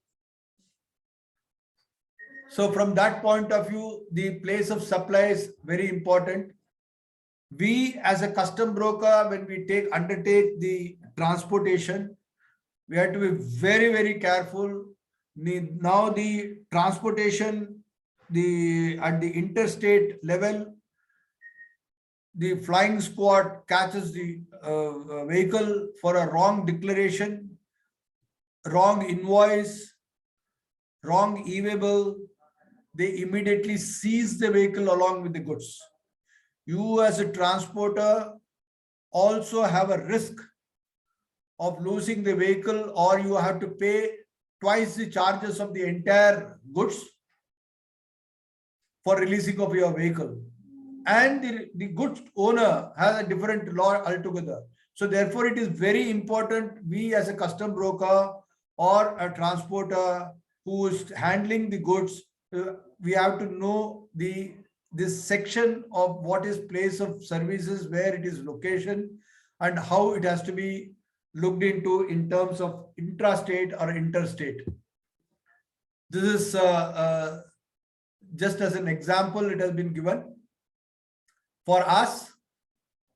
So from that point of view, the place of supply is very important. We as a custom broker, when we undertake the transportation, we have to be very, very careful. Now the transportation, at the interstate level, the flying squad catches the vehicle for a wrong declaration, wrong invoice, wrong e-way bill. They immediately seize the vehicle along with the goods. You as a transporter also have a risk of losing the vehicle, or you have to pay twice the charges of the entire goods for releasing of your vehicle. And the goods owner has a different law altogether. So therefore, it is very important we as a custom broker or a transporter who is handling the goods, we have to know the this section of what is place of services, where it is location, and how it has to be looked into in terms of intrastate or interstate. This is just as an example, it has been given. For us,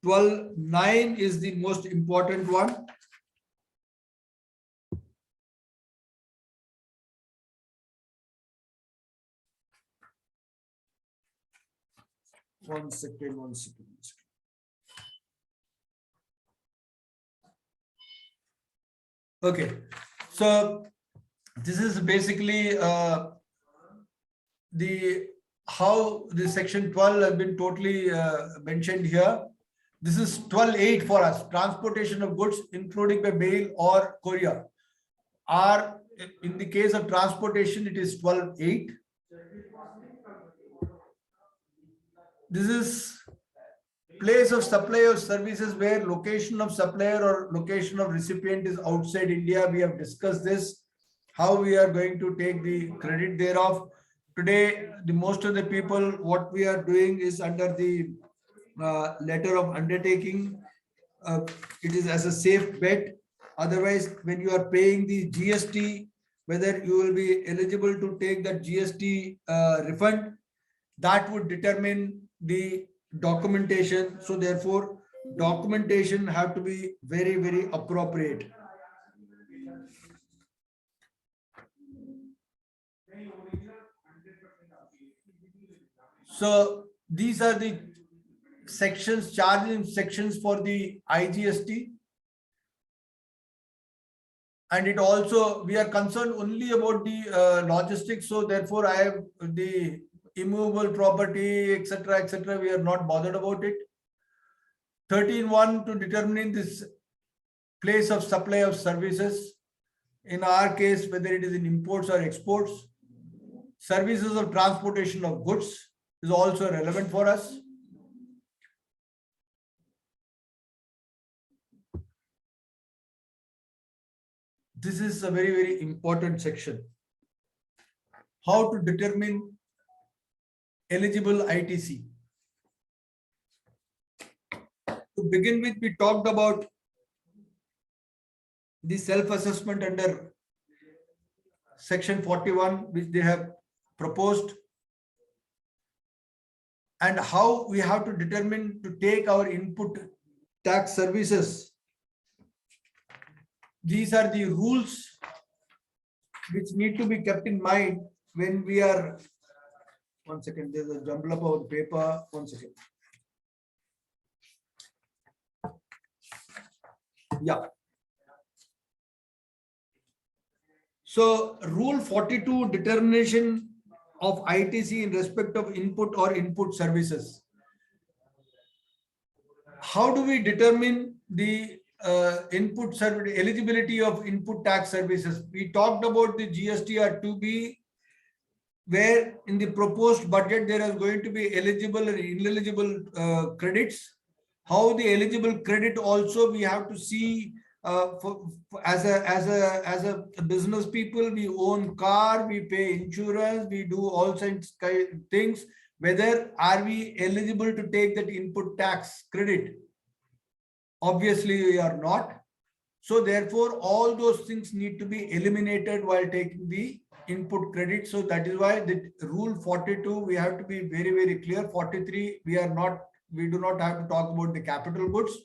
12.9 is the most important one. One second. Okay, so this is basically the how the section 12 has been totally mentioned here. This is 12.8 for us, transportation of goods, including by mail or courier. Or in the case of transportation, it is 12.8. This is place of supply of services where location of supplier or location of recipient is outside India. We have discussed this, how we are going to take the credit thereof. Today, the most of the people, what we are doing is under the letter of undertaking. It is as a safe bet. Otherwise, when you are paying the GST, whether you will be eligible to take that GST refund, that would determine the documentation. So therefore, documentation have to be very, very appropriate. So these are the sections, charging sections for the IGST. And it also, we are concerned only about the logistics. So therefore, I have the immovable property, etc., we are not bothered about it. 13.1 to determine this place of supply of services. In our case, whether it is in imports or exports. Services of transportation of goods is also relevant for us. This is a very, very important section. How to determine eligible ITC. To begin with, we talked about the self-assessment under section 41, which they have proposed, and how we have to determine to take our input tax services. These are the rules which need to be kept in mind when we are. One second, there's a jumble up of the paper. One second. Yeah. So rule 42, determination of ITC in respect of input or input services. How do we determine the input service eligibility of input tax services? We talked about the GST or 2B, where in the proposed budget there is going to be eligible and ineligible credits. How the eligible credit also we have to see as a business people, we own car, we pay insurance, we do all sorts of things. Whether are we eligible to take that input tax credit? Obviously, we are not. So therefore, all those things need to be eliminated while taking the input credit. So that is why the rule 42, we have to be very, very clear. 43, we do not have to talk about the capital goods.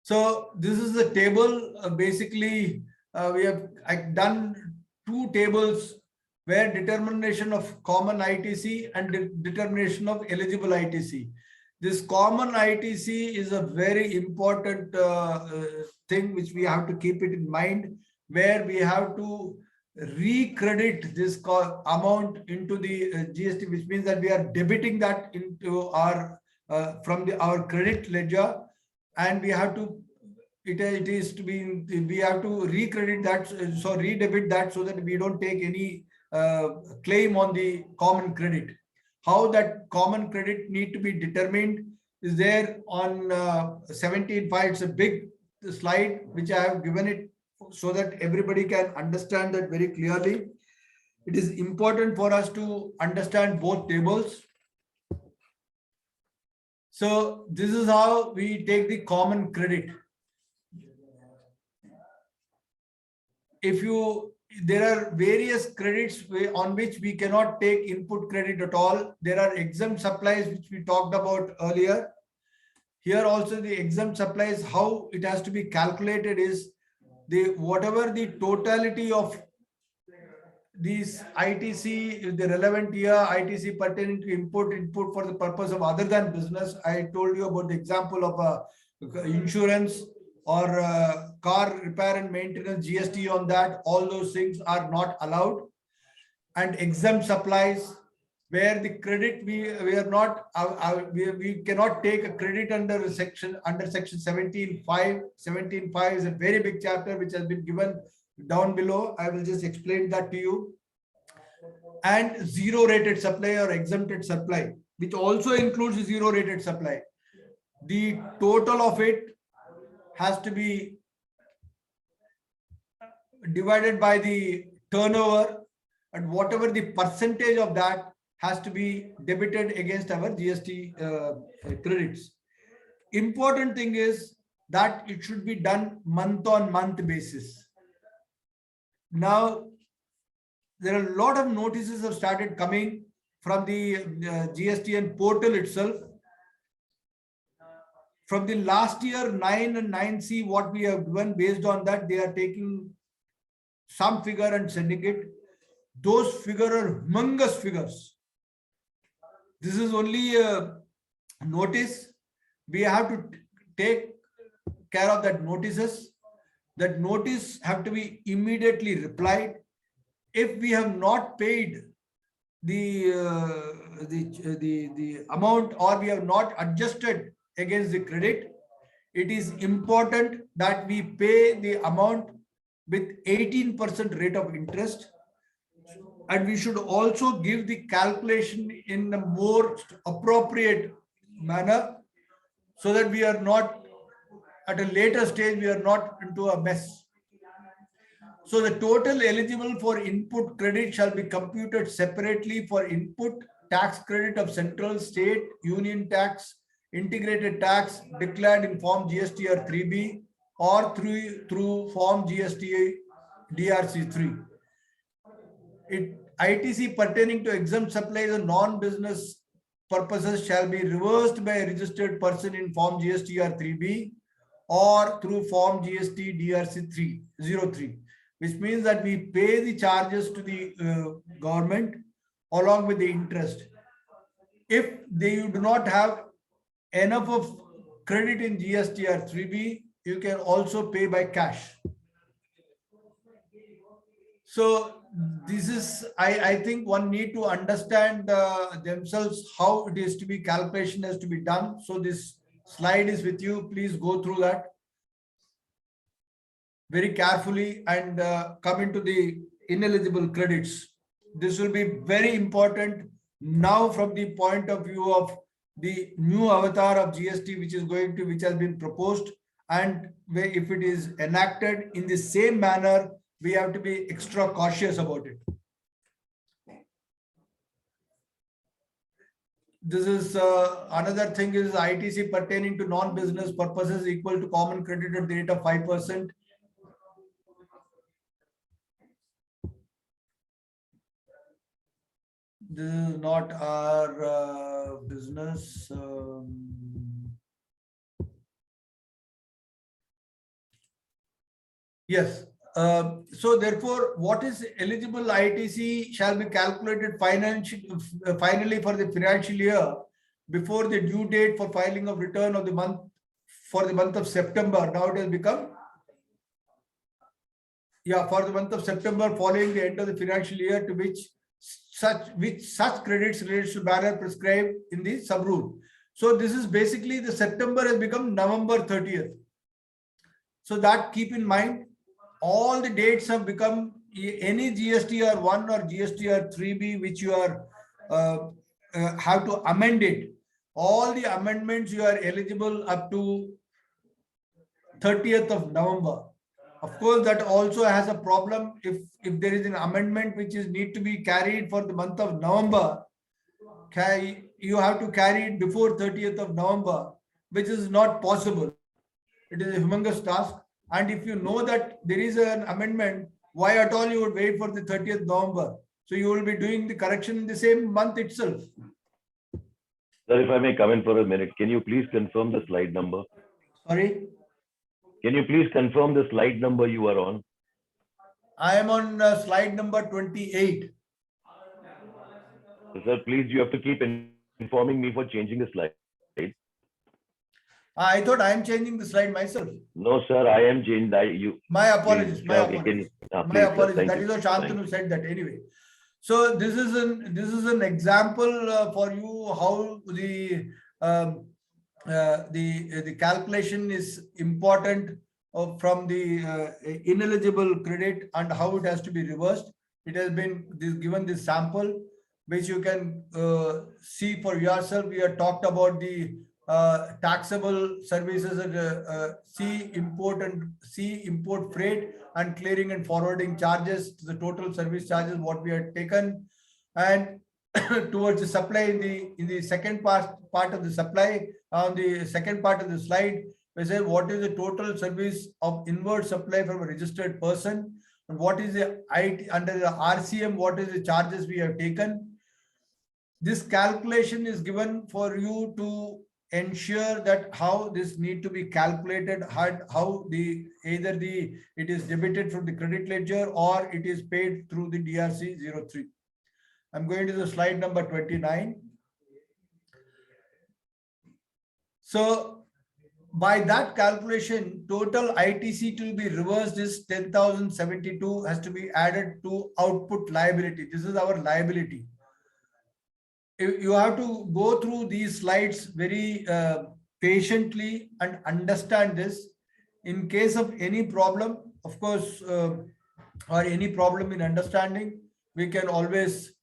So this is the table. Basically, we have done two tables where determination of common ITC and determination of eligible ITC. This common ITC is a very important thing which we have to keep it in mind, where we have to recredit this amount into the GST, which means that we are debiting that into our from our credit ledger, and we have to we have to recredit that, so redebit that, so that we don't take any claim on the common credit. How that common credit need to be determined is there on 17.5. It's a big slide which I have given it so that everybody can understand that very clearly. It is important for us to understand both tables. So this is how we take the common credit. There are various credits on which we cannot take input credit at all. There are exempt supplies which we talked about earlier. Here also the exempt supplies, how it has to be calculated is whatever the totality of these ITC, the relevant year ITC pertaining to input for the purpose of other than business. I told you about the example of insurance or car repair and maintenance, GST on that. All those things are not allowed. And exempt supplies, where the credit we cannot take a credit under section 17.5. 17.5 is a very big chapter which has been given down below. I will just explain that to you. And zero rated supply or exempted supply, which also includes zero rated supply. The total of it has to be divided by the turnover, and whatever the percentage of that has to be debited against our GST credits. Important thing is that it should be done month on month basis. Now, there are a lot of notices have started coming from the GSTN portal itself. From the last year 9 and 9C, what we have given, based on that, they are taking some figure and sending it. Those figures are humongous figures. This is only a notice. We have to take care of that notices. That notice have to be immediately replied. If we have not paid the amount, or we have not adjusted against the credit, it is important that we pay the amount with 18% rate of interest. And we should also give the calculation in a more appropriate manner, so that we are not at a later stage, we are not into a mess. So the total eligible for input credit shall be computed separately for input tax credit of central, state, union tax, integrated tax declared in Form GST or 3B or through Form GST DRC 3. ITC pertaining to exempt supplies and non-business purposes shall be reversed by a registered person in Form GST or 3B or through Form GST DRC 303, which means that we pay the charges to the government along with the interest. If you do not have enough of credit in GST or 3B, you can also pay by cash. So this is, I think one need to understand themselves how it is to be, calculation has to be done. So this slide is with you. Please go through that very carefully and come into the ineligible credits. This will be very important now from the point of view of the new avatar of GST, which has been proposed, and where if it is enacted in the same manner, we have to be extra cautious about it. This is another thing is ITC pertaining to non-business purposes equal to common credit at the rate of 5%. This is not our business. Yes. So therefore, what is eligible ITC shall be calculated finally for the financial year before the due date for filing of return of the month for the month of September. Now it has become, for the month of September following the end of the financial year, to which such credits related to banner prescribed in the sub rule. So this is basically the September has become November 30th. So that keep in mind, all the dates have become any GSTR 1 or GSTR 3B which you are have to amend it. All the amendments you are eligible up to 30th of November. Of course, that also has a problem. If there is an amendment which is need to be carried for the month of November, you have to carry it before 30th of November, which is not possible. It is a humongous task. And if you know that there is an amendment, why at all you would wait for the 30th November? So you will be doing the correction in the same month itself. Sir, if I may come in for a minute, can you please confirm the slide number? Sorry, Can you please confirm the slide number you are on? I am on slide number 28. Sir, please, you have to keep informing me for changing the slide. I thought I am changing the slide myself. No, sir, I am changed. My apologies. Please, My okay, apologies. my My apologies. That you. is what Shantanu said that anyway. So this is an example for you how the calculation is important from the ineligible credit and how it has to be reversed. It has been given this sample which you can see for yourself. We have talked about the taxable services and sea import freight and clearing and forwarding charges, the total service charges what we have taken, and towards the supply in the second part of the supply on the second part of the slide we say what is the total service of inward supply from a registered person and what is the IT under the RCM, what is the charges we have taken. This calculation is given for you to ensure that how this need to be calculated, how it is debited from the credit ledger or it is paid through the DRC 03. I'm going to the slide number 29. So by that calculation, total ITC to be reversed is 10,072 has to be added to output liability. This is our liability. You have to go through these slides very patiently and understand this. In case of any problem, of course, or any problem in understanding, we can always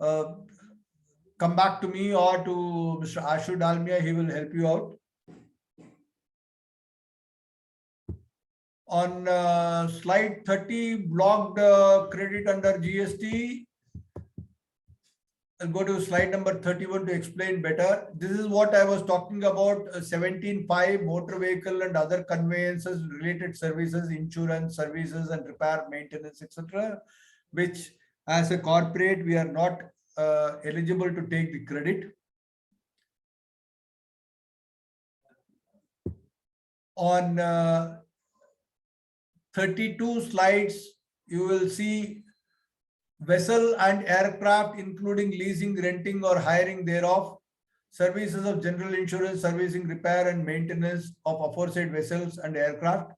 come back to me or to Mr. Ashu Dalmia. He will help you out. On slide 30, blocked credit under GST. I'll go to slide number 31 to explain better. This is what I was talking about, 17.5 motor vehicle and other conveyances, related services, insurance services and repair, maintenance, etc., which as a corporate, we are not eligible to take the credit. On 32 slides, you will see vessel and aircraft, including leasing, renting or hiring thereof, services of general insurance, servicing, repair and maintenance of aforesaid vessels and aircraft.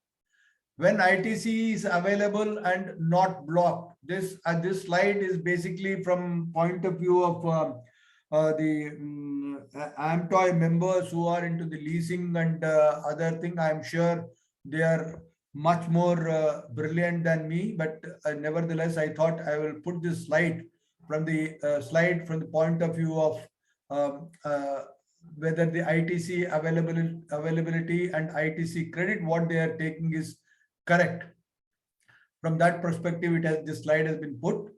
When ITC is available and not blocked, this slide is basically from point of view of the AMTOY members who are into the leasing and other thing. I'm sure they are much more brilliant than me, but nevertheless, I thought I will put this slide from the point of view of whether the ITC availability and ITC credit, what they are taking is correct. From that perspective, this slide has been put.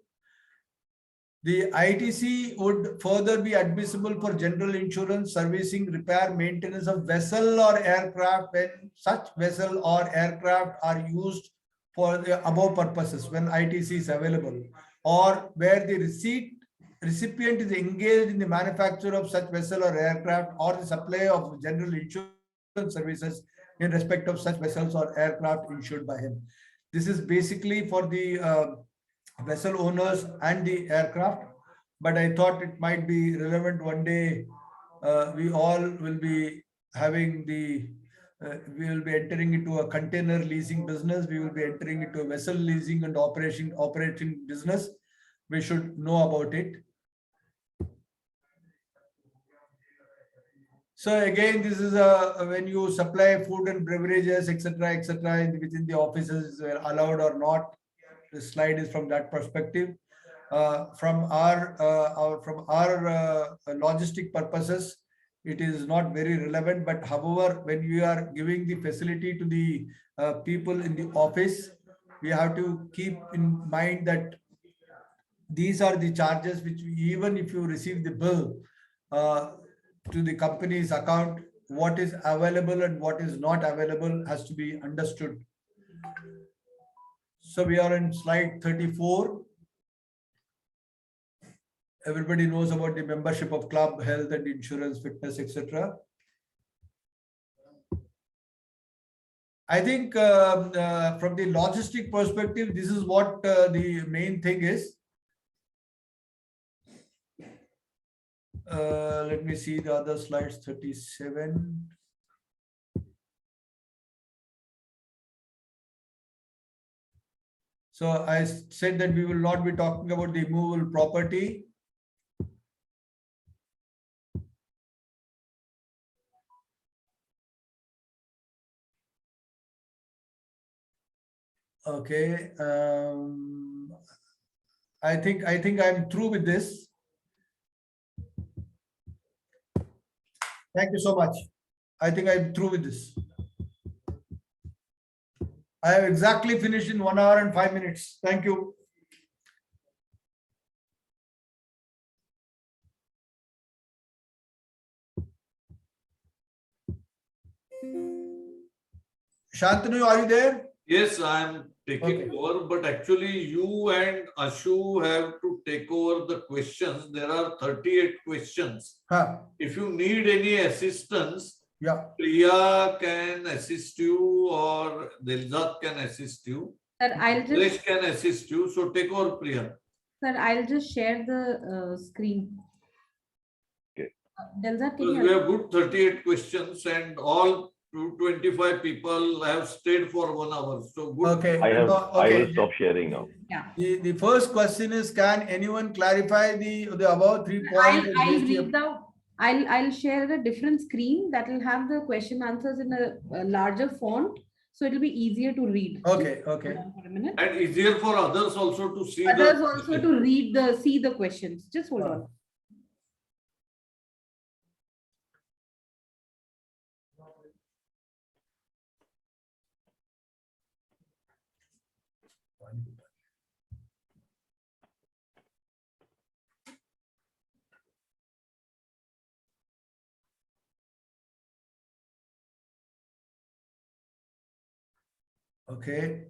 The ITC would further be admissible for general insurance, servicing, repair, maintenance of vessel or aircraft when such vessel or aircraft are used for the above purposes when ITC is available, or where the recipient is engaged in the manufacture of such vessel or aircraft or the supply of general insurance services in respect of such vessels or aircraft insured by him. This is basically for the vessel owners and the aircraft, but I thought it might be relevant one day. We all will be having we will be entering into a container leasing business. We will be entering into a vessel leasing and operating business. We should know about it. So again, this is when you supply food and beverages, etc., within the offices, allowed or not. The slide is from that perspective. From our logistic purposes, it is not very relevant. But however, when you are giving the facility to the people in the office, we have to keep in mind that these are the charges which even if you receive the bill, to the company's account. What is available and what is not available has to be understood. So we are in slide 34. Everybody knows about the membership of club, health and insurance, fitness, etc. I think from the logistic perspective, this is what the main thing is. Let me see the other slides, 37. So I said that we will not be talking about the movable property. Okay. I think I'm through with this. Thank you so much. I think I'm through with this. I have exactly finished in 1 hour and 5 minutes. Thank you. Shantanu, are you there? Yes, I am taking Okay. over, but actually you and Ashu have to take over the questions. There are 38 questions. Huh. If you need any assistance, Yeah. Priya can assist you or Dilzat can assist you. Sir, I'll Suresh just, can assist you. So take over, Priya. sir, I'll just share the screen. Okay. Delza, can Because you? we have good 38 questions and all 225 people have stayed for 1 hour. So good. Okay. I Okay. will stop sharing now. Yeah. The first question is, can anyone clarify the above 3 points? of I'll GST? read the, I'll share a different screen that will have the question answers in a larger font. So it'll be easier to read. Okay. Okay. Hold on for a minute. And easier for others also to see Others the also to read see the questions. Just hold on. Okay.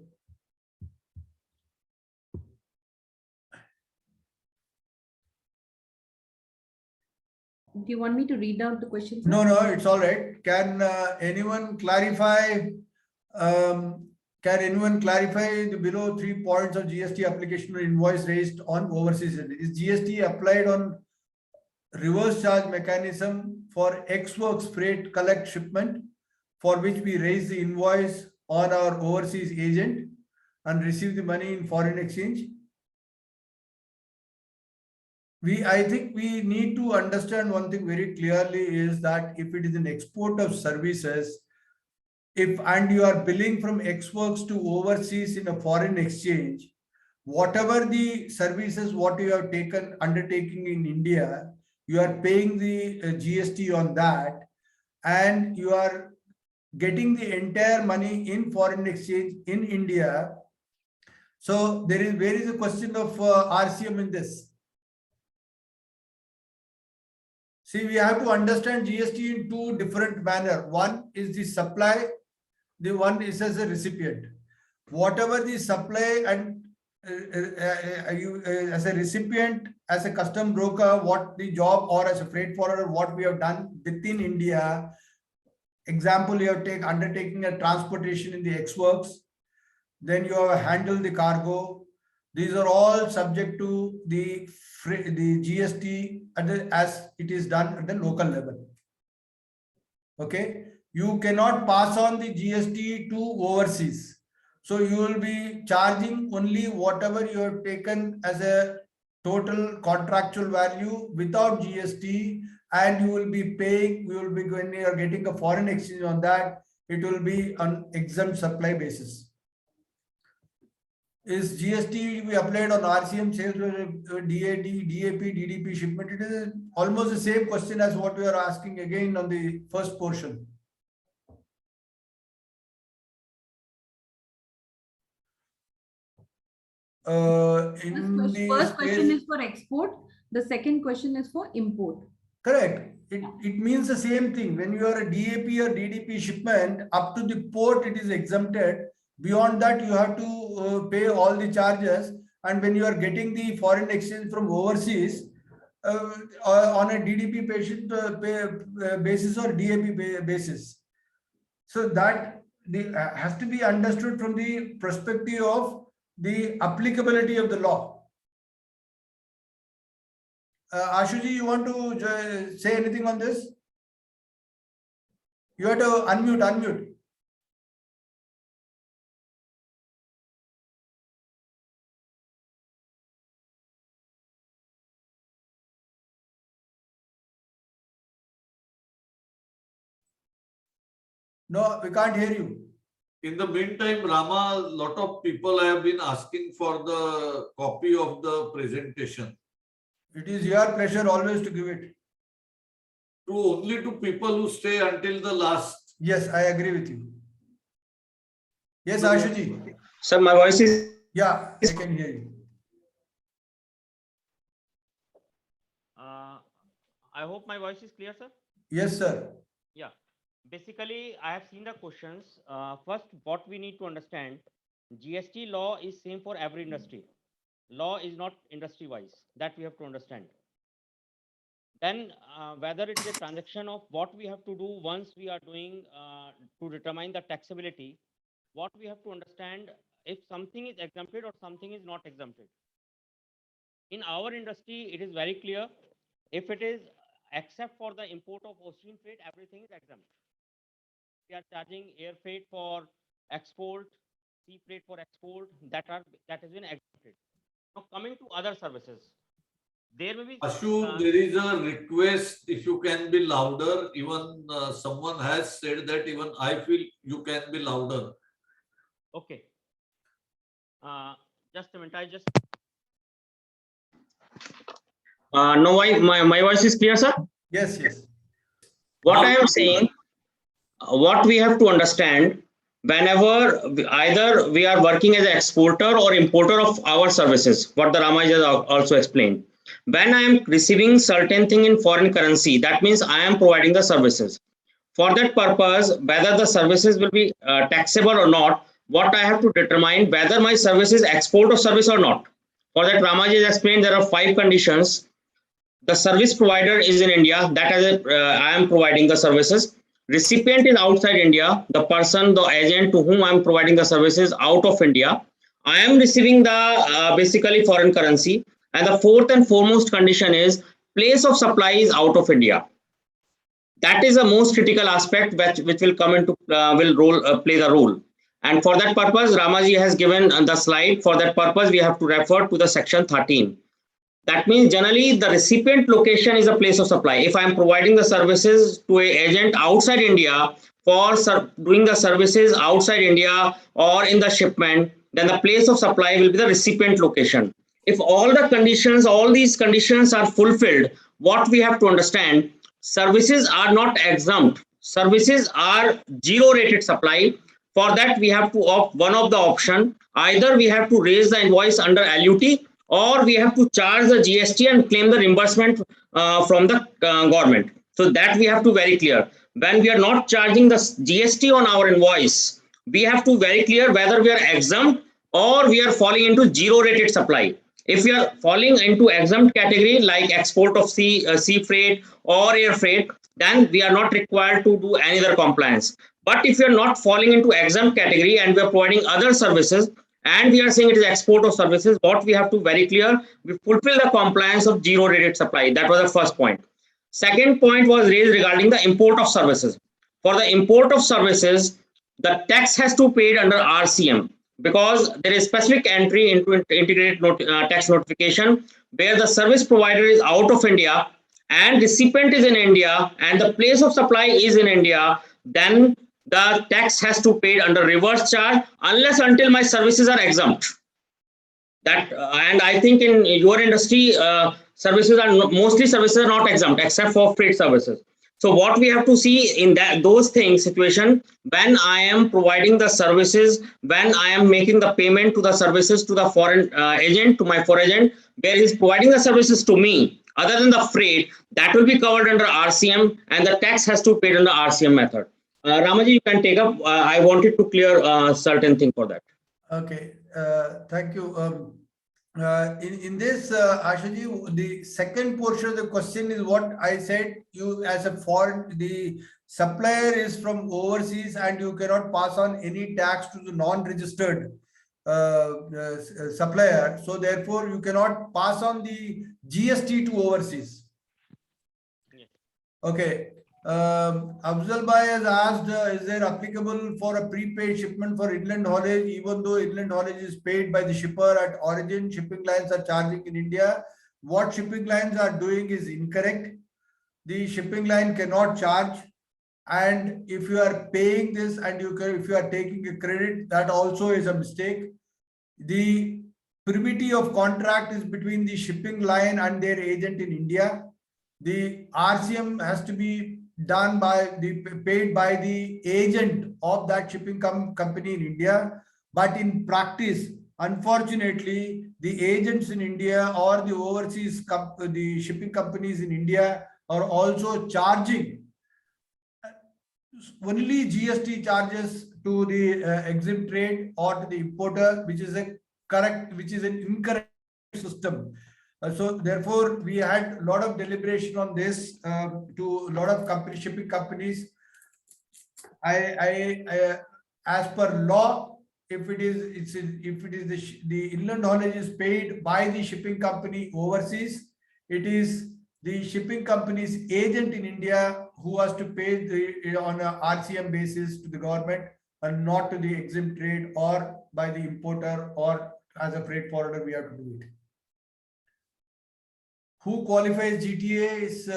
Do you want me to read out the questions? No, it's all right. Can anyone clarify? Can anyone clarify the below 3 points of GST application or invoice raised on overseas? Is GST applied on reverse charge mechanism for X works freight collect shipment, for which we raise the invoice on our overseas agent and receive the money in foreign exchange? I think we need to understand one thing very clearly is that if it is an export of services, and you are billing from X works to overseas in a foreign exchange, whatever the services what you have undertaking in India, you are paying the GST on that, and you are getting the entire money in foreign exchange in India. So where is the question of RCM in this? See, we have to understand GST in 2 different manner. One is the supply, the one is as a recipient. Whatever the supply and you as a recipient, as a custom broker, what the job, or as a freight forwarder, what we have done within India. Example, you have undertaking a transportation in the X works, then you have handled the cargo. These are all subject to the GST as it is done at the local level. Okay, you cannot pass on the GST to overseas. So you will be charging only whatever you have taken as a total contractual value without GST, and you will be paying, when you are getting a foreign exchange on that, it will be on exempt supply basis. Is GST we applied on RCM sales, DAD, DAP, DDP shipment? It is almost the same question as what we are asking again on the first portion. First question is for export. The second question is for import. Correct. It means the same thing. When you are a DAP or DDP shipment, up to the port, it is exempted. Beyond that, you have to pay all the charges. And when you are getting the foreign exchange from overseas, on a DDP patient basis or DAP basis. So that has to be understood from the perspective of the applicability of the law. Ashuji, you want to say anything on this? You have to unmute. No, we can't hear you. In the meantime, Rama, a lot of people have been asking for the copy of the presentation. It is your pleasure always to give it. Only to people who stay until the last. Yes, I agree with you. Yes, Ashuji. Sir, my voice is. Yeah, I can hear you. I hope my voice is clear, sir. Yes, sir. Yeah. Basically, I have seen the questions. First, what we need to understand, GST law is same for every industry. Law is not industry wise. That we have to understand. Then whether it is a transaction of what we have to do once we are doing to determine the taxability, what we have to understand if something is exempted or something is not exempted. In our industry, it is very clear. If it is except for the import of ocean freight, everything is exempt. We are charging air freight for export, sea freight for export, that has been exempted. Now coming to other services, there may be. Ashu, there is a request if you can be louder. Even someone has said that even I feel you can be louder. Okay. Just a minute. I just. No, my voice is clear, sir. Yes. What I am saying, what we have to understand, whenever either we are working as an exporter or importer of our services, what the Rama has also explained. When I am receiving certain thing in foreign currency, that means I am providing the services. For that purpose, whether the services will be taxable or not, what I have to determine whether my service is export of service or not. For that, Ramaji has explained there are 5 conditions. The service provider is in India, that is I am providing the services. Recipient is outside India, the person, the agent to whom I am providing the services out of India. I am receiving the basically foreign currency. And the fourth and foremost condition is place of supply is out of India. That is the most critical aspect which will come into play the role. And for that purpose, Ramaji has given the slide. For that purpose, we have to refer to the section 13. That means generally the recipient location is a place of supply. If I am providing the services to an agent outside India for doing the services outside India or in the shipment, then the place of supply will be the recipient location. If all these conditions are fulfilled, what we have to understand, services are not exempt. Services are zero rated supply. For that, we have to opt one of the option. Either we have to raise the invoice under LUT, or we have to charge the GST and claim the reimbursement from the government. So that we have to very clear. When we are not charging the GST on our invoice, we have to very clear whether we are exempt or we are falling into zero rated supply. If we are falling into exempt category like export of sea freight or air freight, then we are not required to do any other compliance. But if we are not falling into exempt category and we are providing other services, and we are saying it is export of services, what we have to very clear, we fulfill the compliance of zero rated supply. That was the first point. Second point was raised regarding the import of services. For the import of services, the tax has to be paid under RCM, because there is specific entry into integrated tax notification where the service provider is out of India and recipient is in India and the place of supply is in India, then the tax has to be paid under reverse charge unless until my services are exempt. That and I think in your industry, services are mostly not exempt except for freight services. So what we have to see in those things situation, when I am providing the services, when I am making the payment to the services to the foreign agent, to my foreign agent, where he is providing the services to me, Other than the freight, that will be covered under RCM, and the tax has to be paid under RCM method. Ramaji, you can take up. I wanted to clear certain thing for that. Okay, thank you. In this, Ashuji, the second portion of the question is what I said. You as a foreign, the supplier is from overseas, and you cannot pass on any tax to the non-registered supplier. So therefore, you cannot pass on the GST to overseas. Yes. Okay. Afzal Bhai has asked, is there applicable for a prepaid shipment for inland haulage, even though inland haulage is paid by the shipper at origin? Shipping lines are charging in India. What shipping lines are doing is incorrect. The shipping line cannot charge. And if you are paying this and if you are taking a credit, that also is a mistake. The primity of contract is between the shipping line and their agent in India. The RCM has to be done paid by the agent of that shipping company in India. But in practice, unfortunately, the agents in India or the overseas the shipping companies in India are also charging only GST charges to the exempt trade or to the importer, which is an incorrect system. So therefore, we had a lot of deliberation on this to a lot of shipping companies. As per law, if the inland haulage is paid by the shipping company overseas, it is the shipping company's agent in India who has to pay on a RCM basis to the government, and not to the exempt trade or by the importer, or as a freight forwarder we have to do it. Who qualifies GTA? Is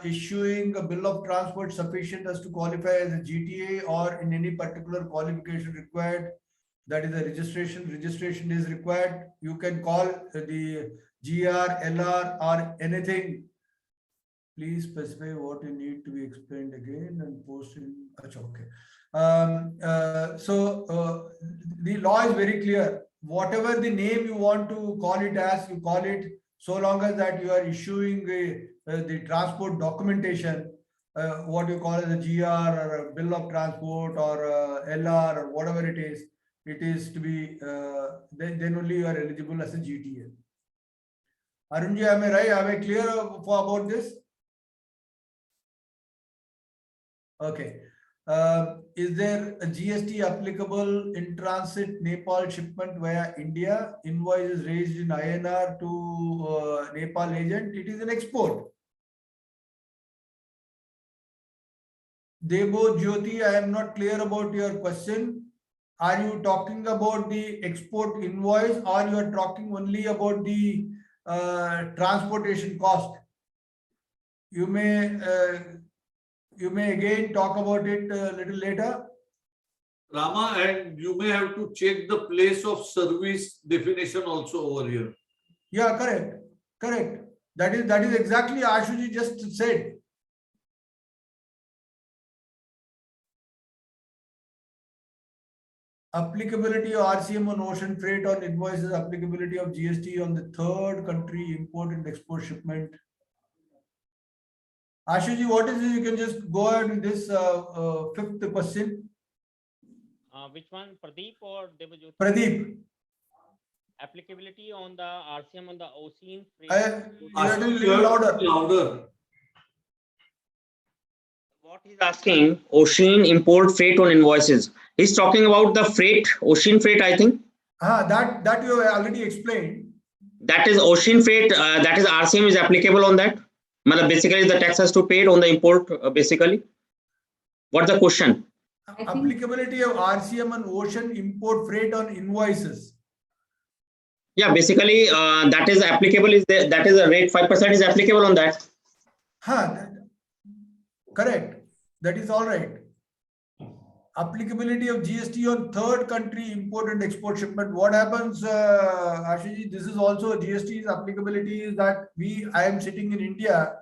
issuing a bill of transport sufficient as to qualify as a GTA, or in any particular qualification required? That is a registration. Registration is required. You can call the GR, LR, or anything. Please specify what you need to be explained again and post in. Okay. The law is very clear. Whatever the name you want to call it as, you call it, so long as that you are issuing the transport documentation, what you call as a GR or a bill of transport or LR or whatever it is to be, then only you are eligible as a GTA. Arunji, am I right? Am I clear about this? Okay. Is there a GST applicable in transit Nepal shipment via India? Invoice is raised in INR to Nepal agent. It is an export. Debo Jyoti, I am not clear about your question. Are you talking about the export invoice, or you are talking only about the transportation cost? You may again talk about it a little later. Rama, and you may have to check the place of service definition also over here. Yeah, correct. That is exactly Ashuji just said. Applicability of RCM on ocean freight on invoices, applicability of GST on the third country import and export shipment. Ashuji, what is it? You can just go ahead with this fifth question. Which one, Pradeep or Devajyoti? Pradeep. Applicability on the RCM on the ocean freight. Ashuji, you have to be louder. What he's asking, ocean import freight on invoices. He's talking about the freight, ocean freight, I think. That you have already explained. That is ocean freight. That is RCM is applicable on that. Basically, the tax has to pay on the import. Basically, what's the question? Applicability of RCM on ocean import freight on invoices. Yeah, basically, that is applicable. Is there, that is a rate 5% is applicable on that. Correct. That is all right. Applicability of GST on third country import and export shipment. What happens, Ashiji? This is also GST's applicability is that I am sitting in India.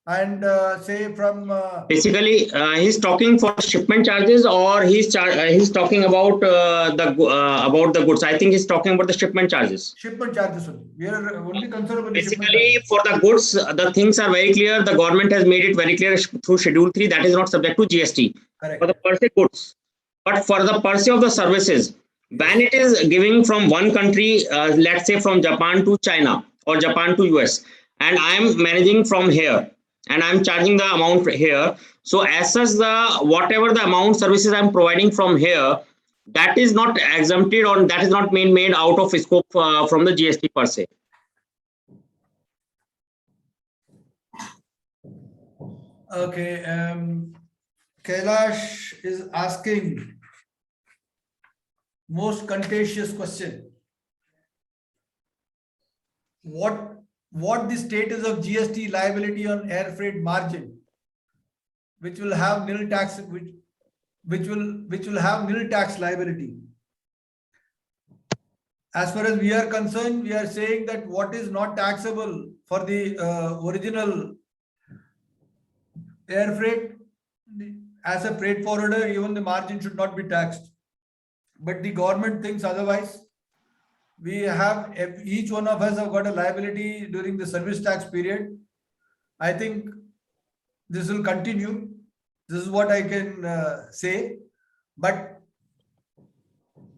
and say from Basically, he's talking for shipment charges, or he's talking about the goods. I think he's talking about the shipment charges. shipment charges only. We are only concerned about the shipment Basically, charges. for the goods, the things are very clear. The government has made it very clear through Schedule 3 that is not subject to GST Correct. for the per se goods. But for the per se of the services, when it is giving from one country, let's say from Japan to China or Japan to US, and I am managing from here and I'm charging the amount here. So as such, the whatever the amount services I'm providing from here, that is not exempted or that is not made out of scope from the GST per se. Okay, Kailash is asking most contentious question. What the status of GST liability on air freight margin, which will have nil tax, which will have nil tax liability. As far as we are concerned, we are saying that what is not taxable for the original air freight, as a freight forwarder, even the margin should not be taxed. But the government thinks otherwise. We have, each one of us have got a liability during the service tax period. I think this will continue. This is what I can say. But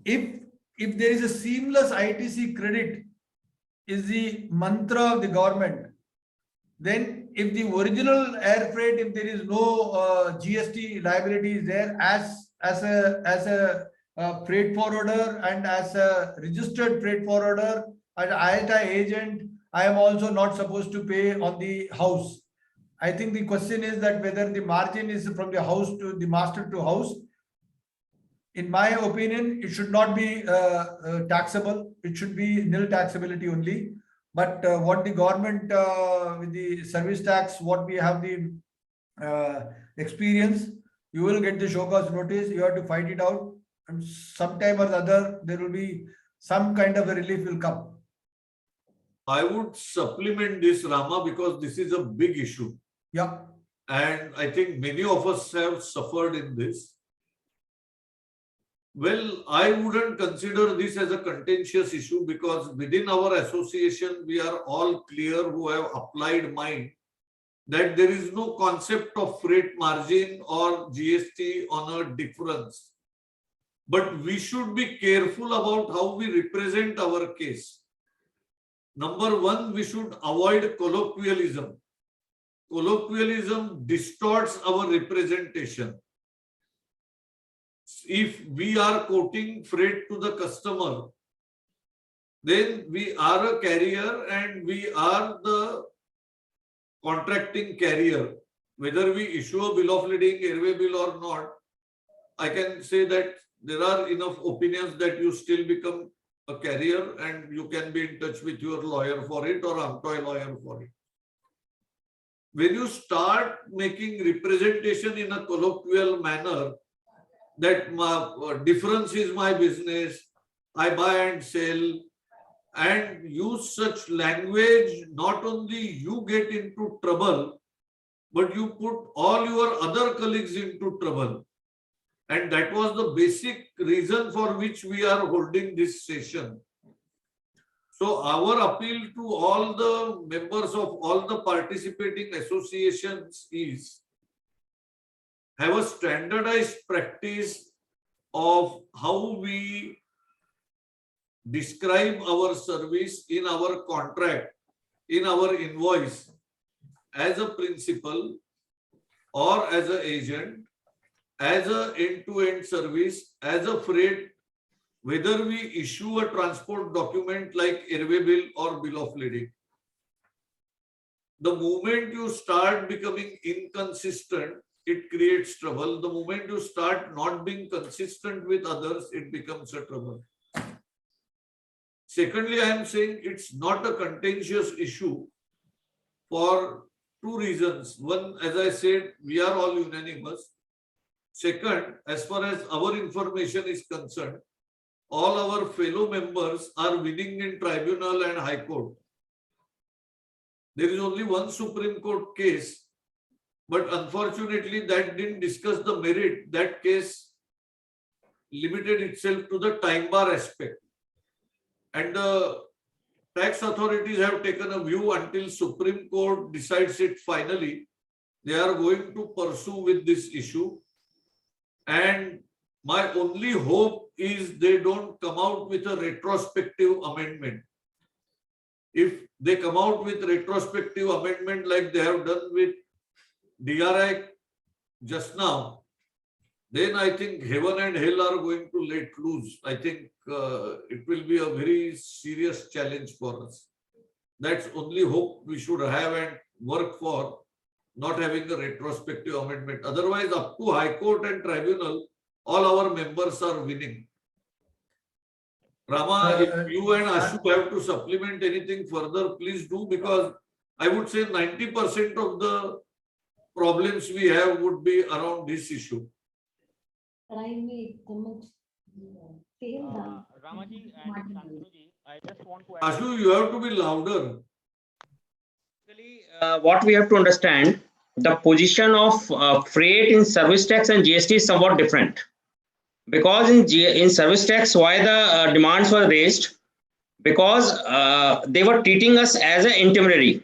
if there is a seamless ITC credit is the mantra of the government, then if the original air freight, if there is no GST liability is there, as a freight forwarder and as a registered freight forwarder and IATA agent, I am also not supposed to pay on the house. I think the question is that whether the margin is from the house to the master to house. In my opinion, it should not be taxable. It should be nil taxability only. But what the government with the service tax, what we have the experience, you will get the show cause notice. You have to fight it out. And sometime or the other, there will be some kind of a relief will come. I would supplement this, Rama, because this is a big issue. Yeah. And I think many of us have suffered in this. Well, I wouldn't consider this as a contentious issue because within our association, we are all clear who have applied mind that there is no concept of freight margin or GST on a difference. But we should be careful about how we represent our case. Number one, we should avoid colloquialism. Colloquialism distorts our representation. If we are quoting freight to the customer, then we are a carrier and we are the contracting carrier. Whether we issue a bill of lading, airway bill or not, I can say that there are enough opinions that you still become a carrier and you can be in touch with your lawyer for it or employ lawyer for it. When you start making representation in a colloquial manner, that my difference is my business, I buy and sell, and use such language, not only you get into trouble, but you put all your other colleagues into trouble. And that was the basic reason for which we are holding this session. So our appeal to all the members of all the participating associations is have a standardized practice of how we describe our service in our contract, in our invoice, as a principal or as an agent, as an end-to-end service, as a freight, whether we issue a transport document like airway bill or bill of lading. The moment you start becoming inconsistent, it creates trouble. The moment you start not being consistent with others, it becomes a trouble. Secondly, I am saying it's not a contentious issue for two reasons. One, as I said, we are all unanimous. Second, as far as our information is concerned, all our fellow members are winning in tribunal and high court. There is only one Supreme Court case But unfortunately, that didn't discuss the merit. That case limited itself to the time bar aspect. And the tax authorities have taken a view until Supreme Court decides it finally. They are going to pursue with this issue. And my only hope is they don't come out with a retrospective amendment. If they come out with retrospective amendment like they have done with DRI just now, then I think heaven and hell are going to let loose. I think it will be a very serious challenge for us. That's only hope we should have and work for, not having a retrospective amendment. Otherwise, up to High Court and Tribunal, all our members are winning. Rama, if you and Ashu have to supplement anything further, please do, because I would say 90% of the problems we have would be around this issue. Ramaji and Shantanuji, I just want to add. Ashu, you have to be louder. What we have to understand, the position of freight in service tax and GST is somewhat different. Because in service tax, why the demands were raised? Because they were treating us as an intermediary.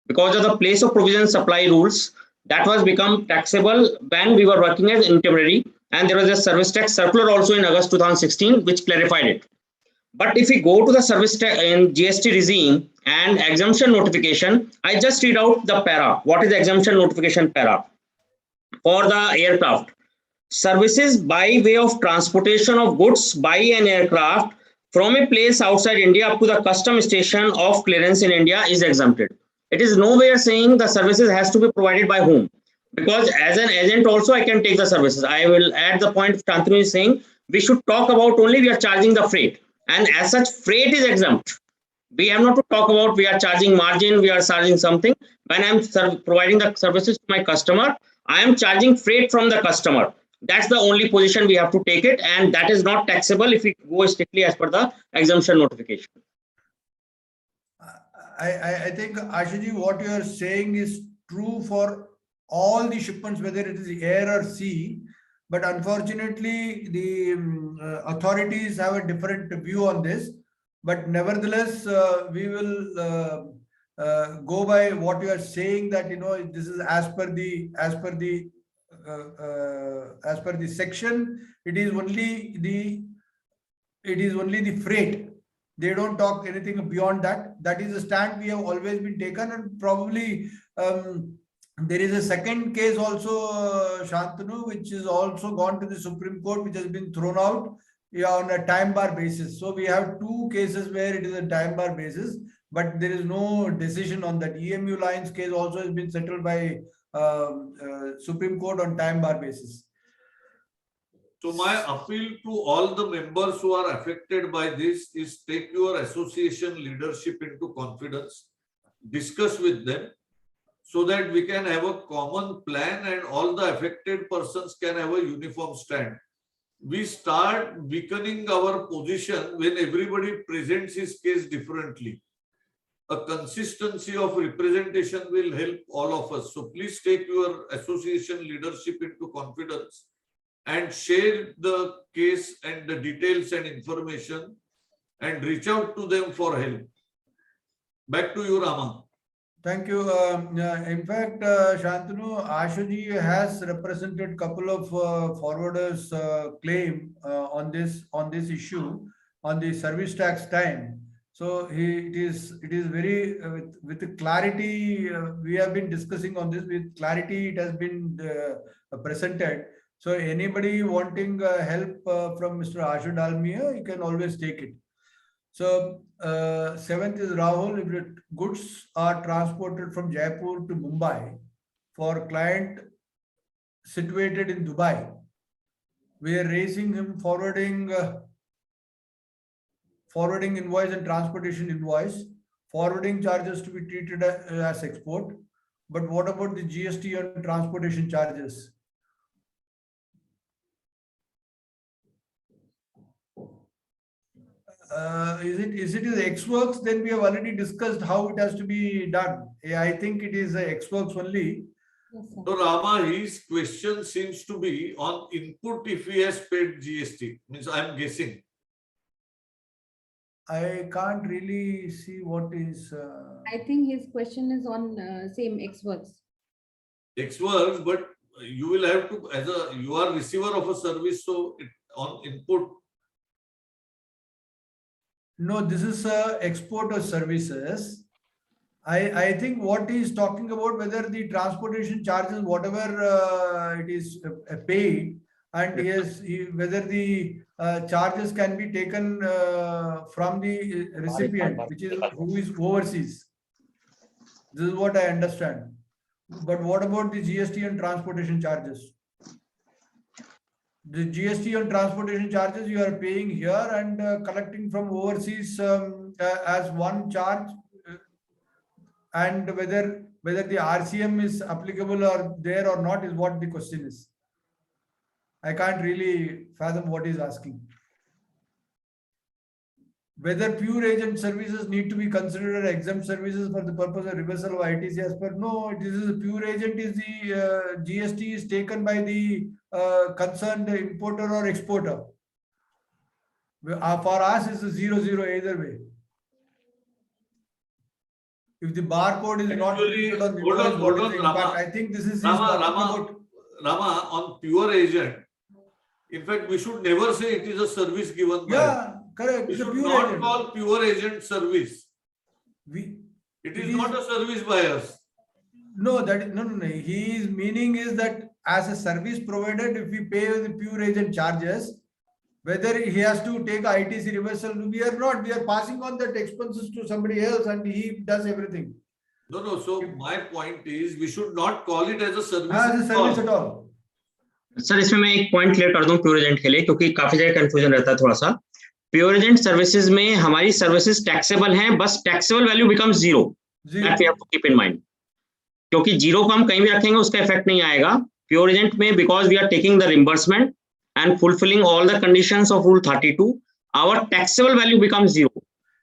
Because of the place of provision supply rules, that was become taxable when we were working as intermediary. And there was a service tax circular also in August 2016, which clarified it. But if we go to the service tax in GST regime and exemption notification, I just read out the para. What is the exemption notification para? For the aircraft. Services by way of transportation of goods by an aircraft from a place outside India up to the custom station of clearance in India is exempted. It is nowhere saying the services has to be provided by whom. Because as an agent also I can take the services. I will add the point Shantanu is saying, we should talk about only we are charging the freight. And as such, freight is exempt. We have not to talk about we are charging margin, we are charging something. When I am providing the services to my customer, I am charging freight from the customer. That's the only position we have to take it, and that is not taxable if we go strictly as per the exemption notification. I think, Ashuji, what you are saying is true for all the shipments, whether it is air or sea, but unfortunately, the authorities have a different view on this. But nevertheless, we will go by what you are saying, that this is as per the section. It is only the freight. They don't talk anything beyond that. That is a stand we have always been taken, and probably there is a second case also, Shantanu, which is also gone to the Supreme Court, which has been thrown out on a time bar basis. So we have two cases where it is a time bar basis, but there is no decision on that. EMU Lines case also has been settled by Supreme Court on time bar basis. So my appeal to all the members who are affected by this is take your association leadership into confidence, discuss with them so that we can have a common plan and all the affected persons can have a uniform stand. We start weakening our position when everybody presents his case differently. A consistency of representation will help all of us. So please take your association leadership into confidence and share the case and the details and information and reach out to them for help. Back to you, Rama. Thank you. In fact, Shantanu, Ashuji has represented a couple of forwarders' claim on this issue on the service tax time. So it is very with the clarity we have been discussing on this. With clarity, it has been presented. So anybody wanting help from Mr. Ashu Dalmia, you can always take it. So 7th is Rahul. If goods are transported from Jaipur to Mumbai for client situated in Dubai, we are raising him forwarding invoice and transportation invoice, forwarding charges to be treated as export. But what about the GST and transportation charges? Is it X works? Then we have already discussed how it has to be done. I think it is X works only. Yes, sir. So Rama, his question seems to be on input if he has paid GST. Means I'm guessing. I can't really see what is. I think his question is on same X works. X works, but you will have to, as a, you are receiver of a service, so on input. No, this is export of services. I think what he is talking about, whether the transportation charges, whatever it is paid, and whether the charges can be taken from the recipient, which is who is overseas. This is what I understand. But what about the GST and transportation charges? The GST and transportation charges you are paying here and collecting from overseas as one charge, and whether the RCM is applicable or there or not is what the question is. I can't really fathom what he's asking. Whether pure agent services need to be considered exempt services for the purpose of reversal of ITC as per, no, it is a pure agent is the GST is taken by the concerned importer or exporter. For us, it's a 0-0 either way. If the barcode is not Actually, printed on the hold on, invoice, what hold is on, the impact? Rama. I think this is Rama, on pure agent. In fact, we should never say it is a service given by. Yeah, correct. We It's a should pure not agent. call pure agent service. It is not a service by us. No, that is, no. His meaning is that as a service provider, if we pay the pure agent charges, whether he has to take ITC reversal, we are not. We are passing on that expenses to somebody else, and he does everything. No. So my point is, we should not call it as a service. As a service at all. Sir इसमें मैं एक point clear कर दूं pure agent के लिए, क्योंकि काफी ज्यादा कंफ्यूजन रहता है थोड़ा सा। प्योर एजेंट सर्विसेज में हमारी सर्विसेज टैक्सेबल हैं, बस taxable value becomes zero, that we have to keep in mind, क्योंकि जीरो को हम कहीं भी रखेंगे उसका इफेक्ट नहीं आएगा। प्योर एजेंट में because we are taking the reimbursement and fulfilling all the conditions of Rule 32, our taxable value becomes zero.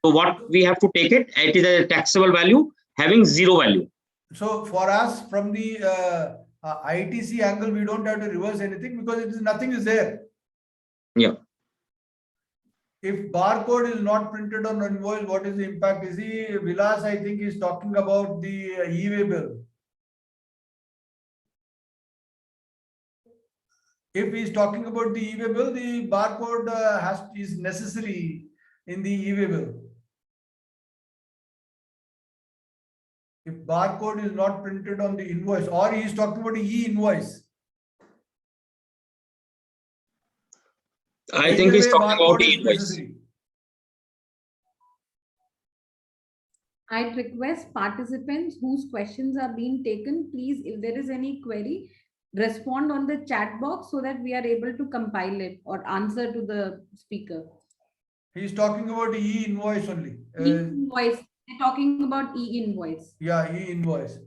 So what we have to take it is a taxable value having zero value. So for us, from the ITC angle, we don't have to reverse anything because it is nothing is there. Yeah. If barcode is not printed on invoice, what is the impact? Is he Vilas? I think he's talking about the e-way bill. If he's talking about the e-way bill, the barcode is necessary in the e-way bill. If barcode is not printed on the invoice, or he is talking about e-invoice. I think he's talking about e-invoice. I'd request participants whose questions are being taken, please, if there is any query, respond on the chat box so that we are able to compile it or answer to the speaker. He is talking about e-invoice only. E-invoice. They're talking about e-invoice. Yeah, e-invoice.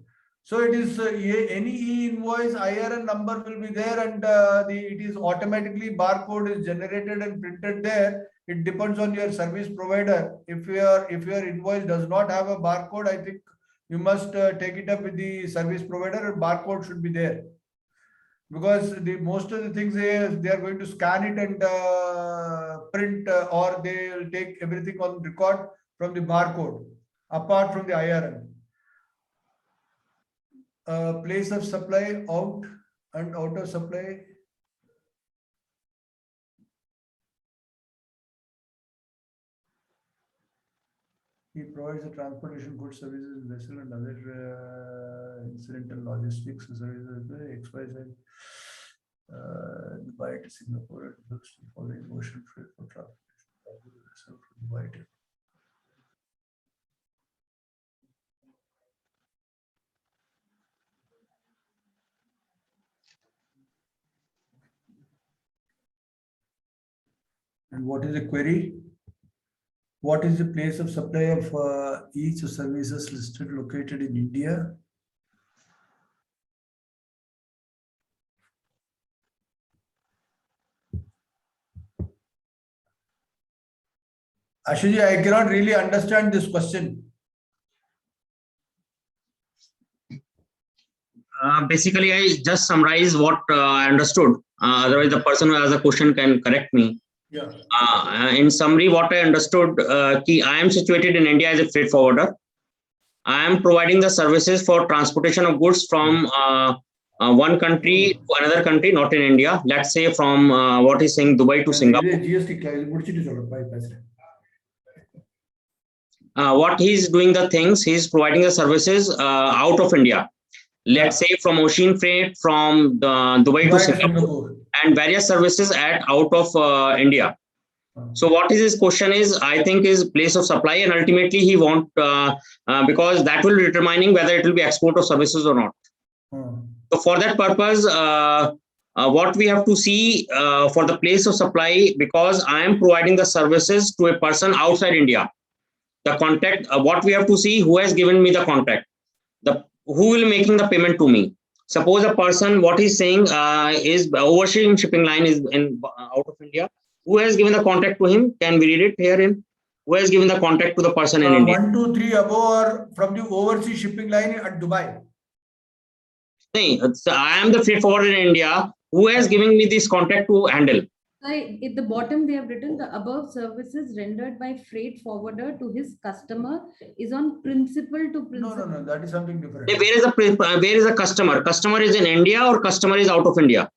So it is any e-invoice IRN number will be there, and it is automatically barcode is generated and printed there. It depends on your service provider. If your invoice does not have a barcode, I think you must take it up with the service provider, and barcode should be there. Because most of the things they are going to scan it and print, or they will take everything on record from the barcode, apart from the IRN. Place of supply, out and out of supply. He provides the transportation, goods, services, vessel, and other incidental logistics services. XYZ. Dubai to Singapore, following ocean freight for transportation. Dubai to And what is the query? What is the place of supply of each of services listed located in India? Ashuji, I cannot really understand this question. Basically, I just summarize what I understood. Otherwise, the person who has a question can correct me. Yeah. In summary, what I understood, I am situated in India as a freight forwarder. I am providing the services for transportation of goods from one country to another country, not in India. Let's say from what is saying Dubai to Singapore. What he's doing the things, he's providing the services out of India. Let's say from ocean freight from Dubai to Singapore, and various services out of India. So what is his question is, I think, is place of supply, and ultimately he want because that will be determining whether it will be export of services or not. So for that purpose, what we have to see for the place of supply, because I am providing the services to a person outside India. The contact, what we have to see, who has given me the contact, who will making the payment to me. Suppose a person, what he's saying is overseas shipping line is out of India. Who has given the contact to him? Can we read it herein? Who has given the contact to the person in India? 1, 2, 3 above or from the overseas shipping line at Dubai. I am the freight forwarder in India. Who has given me this contact to handle? At the bottom, they have written the above services rendered by freight forwarder to his customer is on principal to principal. No, that is something different. Where is the customer? Customer is in India or customer is out of India?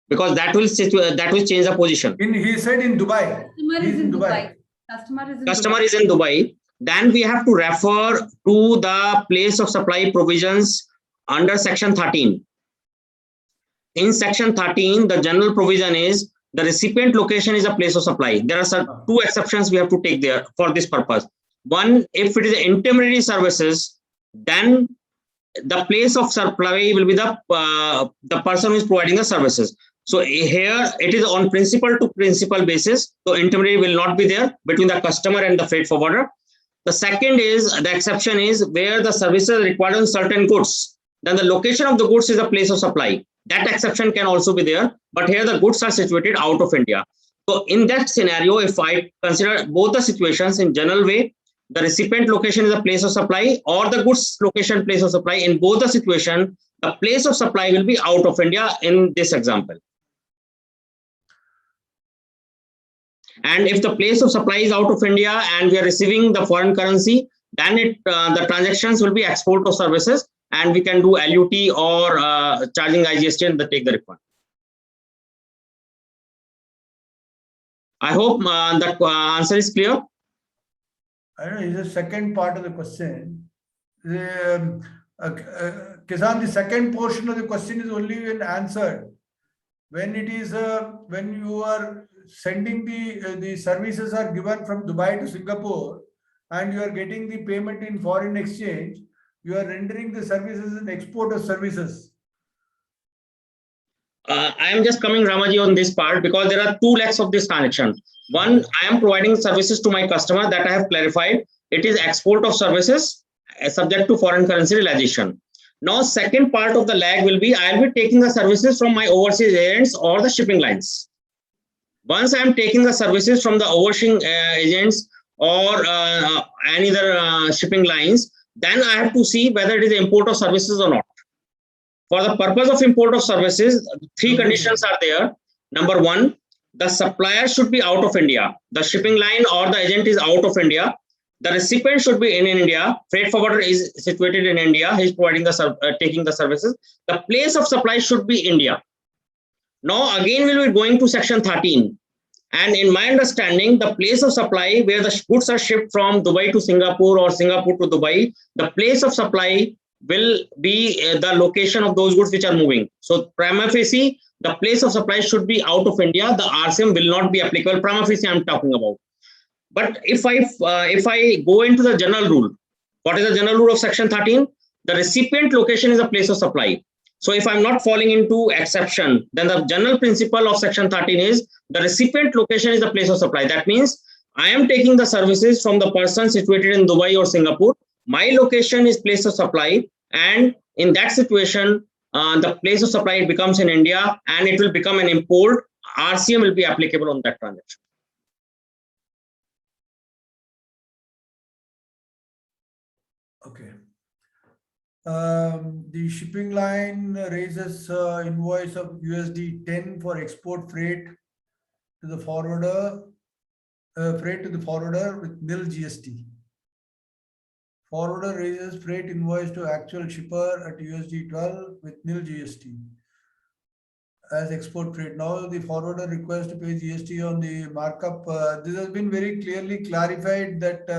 Because that will change the position. He said in Dubai. Customer is in Dubai. Customer is in Dubai. Then we have to refer to the place of supply provisions under section 13. In section 13, the general provision is the recipient location is a place of supply. There are two exceptions we have to take there for this purpose. One, if it is intermediary services, then the place of supply will be the person who is providing the services. So here it is on principal to principal basis. So intermediary will not be there between the customer and the freight forwarder. The second is, the exception is where the services required on certain goods. Then the location of the goods is a place of supply. That exception can also be there, but here the goods are situated out of India. So in that scenario, if I consider both the situations in general way, the recipient location is a place of supply or the goods location place of supply. In both the situation, the place of supply will be out of India in this example. And if the place of supply is out of India and we are receiving the foreign currency, then the transactions will be export of services, and we can do LUT or charging IGST and take the refund. I hope that answer is clear. I don't know, is the second part of the question. Kisan, the second portion of the question is only when answered. When it is when you are sending the services are given from Dubai to Singapore and you are getting the payment in foreign exchange, you are rendering the services an export of services. I am just coming, Ramaji, on this part because there are two legs of this transaction. One, I am providing services to my customer that I have clarified. It is export of services subject to foreign currency realization. Now, second part of the leg will be I will be taking the services from my overseas agents or the shipping lines. Once I am taking the services from the overseas agents or any other shipping lines, then I have to see whether it is import of services or not. For the purpose of import of services, three conditions are there. Number one, the supplier should be out of India. The shipping line or the agent is out of India. The recipient should be in India. Freight forwarder is situated in India. He is providing taking the services. The place of supply should be India. Now again, we will be going to section 13. And in my understanding, the place of supply where the goods are shipped from Dubai to Singapore or Singapore to Dubai, the place of supply will be the location of those goods which are moving. So prima facie, the place of supply should be out of India. The RCM will not be applicable. Prima facie, I'm talking about. But if I go into the general rule, what is the general rule of section 13? The recipient location is a place of supply. So if I'm not falling into exception, then the general principle of section 13 is the recipient location is the place of supply. That means I am taking the services from the person situated in Dubai or Singapore. My location is place of supply. And in that situation, the place of supply becomes in India and it will become an import. RCM will be applicable on that transaction. Okay. The shipping line raises invoice of USD 10 for export freight to the forwarder, with nil GST. Forwarder raises freight invoice to actual shipper at USD 12 with nil GST as export freight. Now the forwarder requires to pay GST on the markup. This has been very clearly clarified that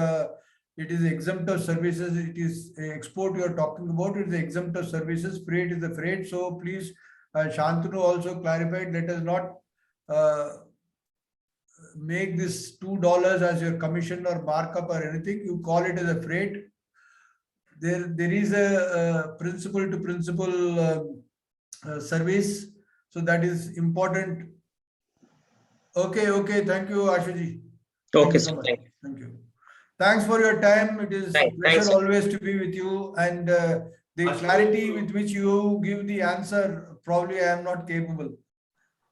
it is exempt of services. It is export you are talking about. It is exempt of services. Freight is the freight. So please, Shantanu also clarified. Let us not make this $2 as your commission or markup or anything. You call it as a freight. There is a principle to principle service. So that is important. Okay. Thank you, Ashuji. Thank Okay, you sir. so much. Thank you. Thanks for your time. It is a Thanks, pleasure sir. always to be with you. And the clarity with which you give the answer, probably I am not capable.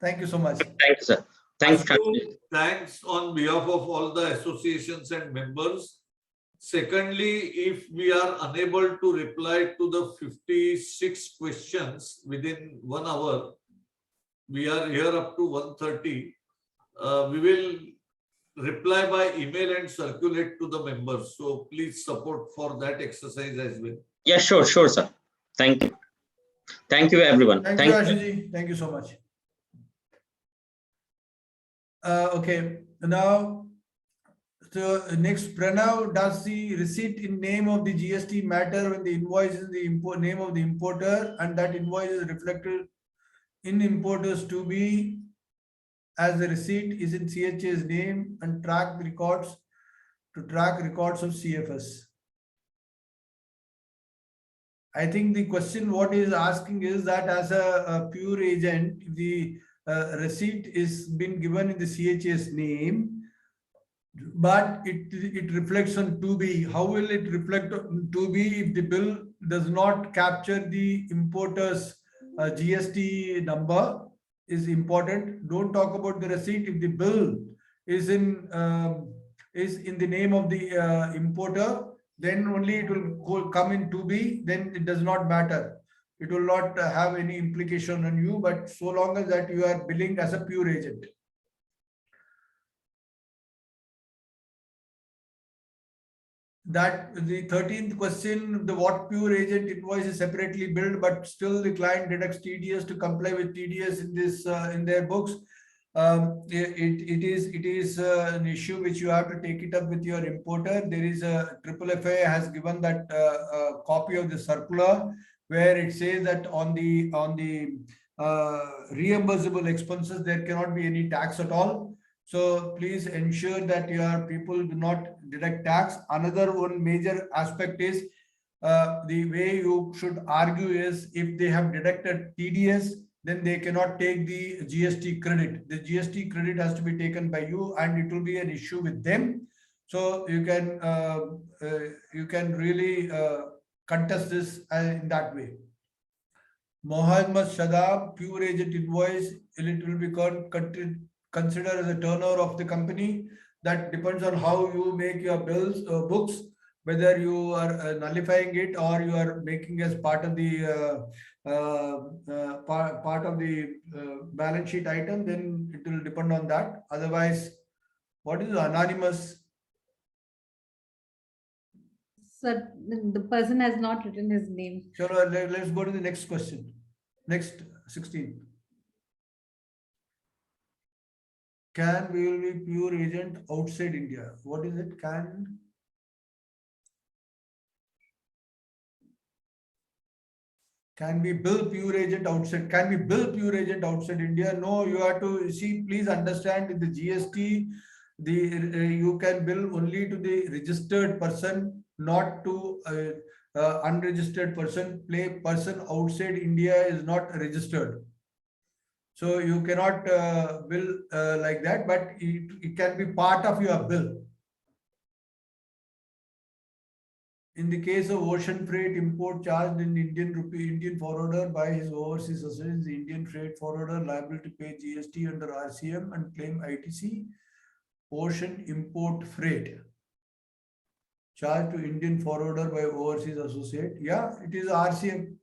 Thank you so much. Thank you, sir. Thanks. Ashtu, thanks on behalf of all the associations and members. Secondly, if we are unable to reply to the 56 questions within 1 hour, we are here up to 1:30. We will reply by email and circulate to the members. So please support for that exercise as well. Yeah, sure, sir. Thank you. Thank you, everyone. Thank you, Ashuji. Thank you so much. Okay, now, so next, Pranav, does the receipt in name of the GST matter when the invoice is the name of the importer and that invoice is reflected in importers to be as the receipt is in CHA's name and track records of CFS? I think the question what he is asking is that as a pure agent, the receipt is been given in the CHA's name, but it reflects on 2B. How will it reflect on 2B if the bill does not capture the importer's GST number? Is important. Don't talk about the receipt. If the bill is in the name of the importer, then only it will come in 2B. Then it does not matter. It will not have any implication on you. But so long as that you are billing as a pure agent. That the 13th question, the what pure agent invoice is separately billed, but still the client deducts TDS to comply with TDS in this in their books. It is an issue which you have to take it up with your importer. There is a FFA has given that copy of the circular where it says that on the reimbursable expenses there cannot be any tax at all. So please ensure that your people do not deduct tax. Another one major aspect is the way you should argue is if they have deducted TDS, then they cannot take the GST credit. The GST credit has to be taken by you, and it will be an issue with them. So you can really contest this in that way. Mohammed Shadab, pure agent invoice, it will be considered as a turnover of the company. That depends on how you make your bills books, whether you are nullifying it or you are making as part of the balance sheet item. Then it will depend on that. Otherwise, what is anonymous? Sir, the person has not written his name. Sure, let's go to the next question. Next, 16. Can we will be pure agent outside India? What is it? Can we bill pure agent outside? Can we bill pure agent outside India? No, you have to see. Please understand in the GST, you can bill only to the registered person, not to unregistered person. Person outside India is not registered. So you cannot bill like that, but it can be part of your bill. In the case of ocean freight import charged in Indian forwarder by his overseas associates, the Indian freight forwarder liable to pay GST under RCM and claim ITC. Ocean import freight. charged to Indian forwarder by overseas associate. Yeah, it is RCM.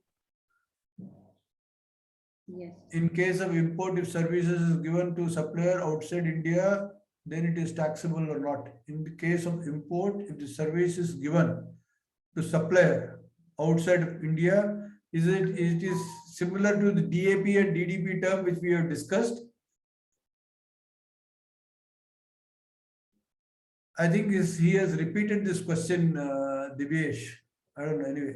Yes. In case of import, if services is given to supplier outside India, then it is taxable or not. In the case of import, if the service is given to supplier outside of India, it is similar to the DAP and DDP term which we have discussed. I think he has repeated this question, Divyesh. I don't know. Anyway,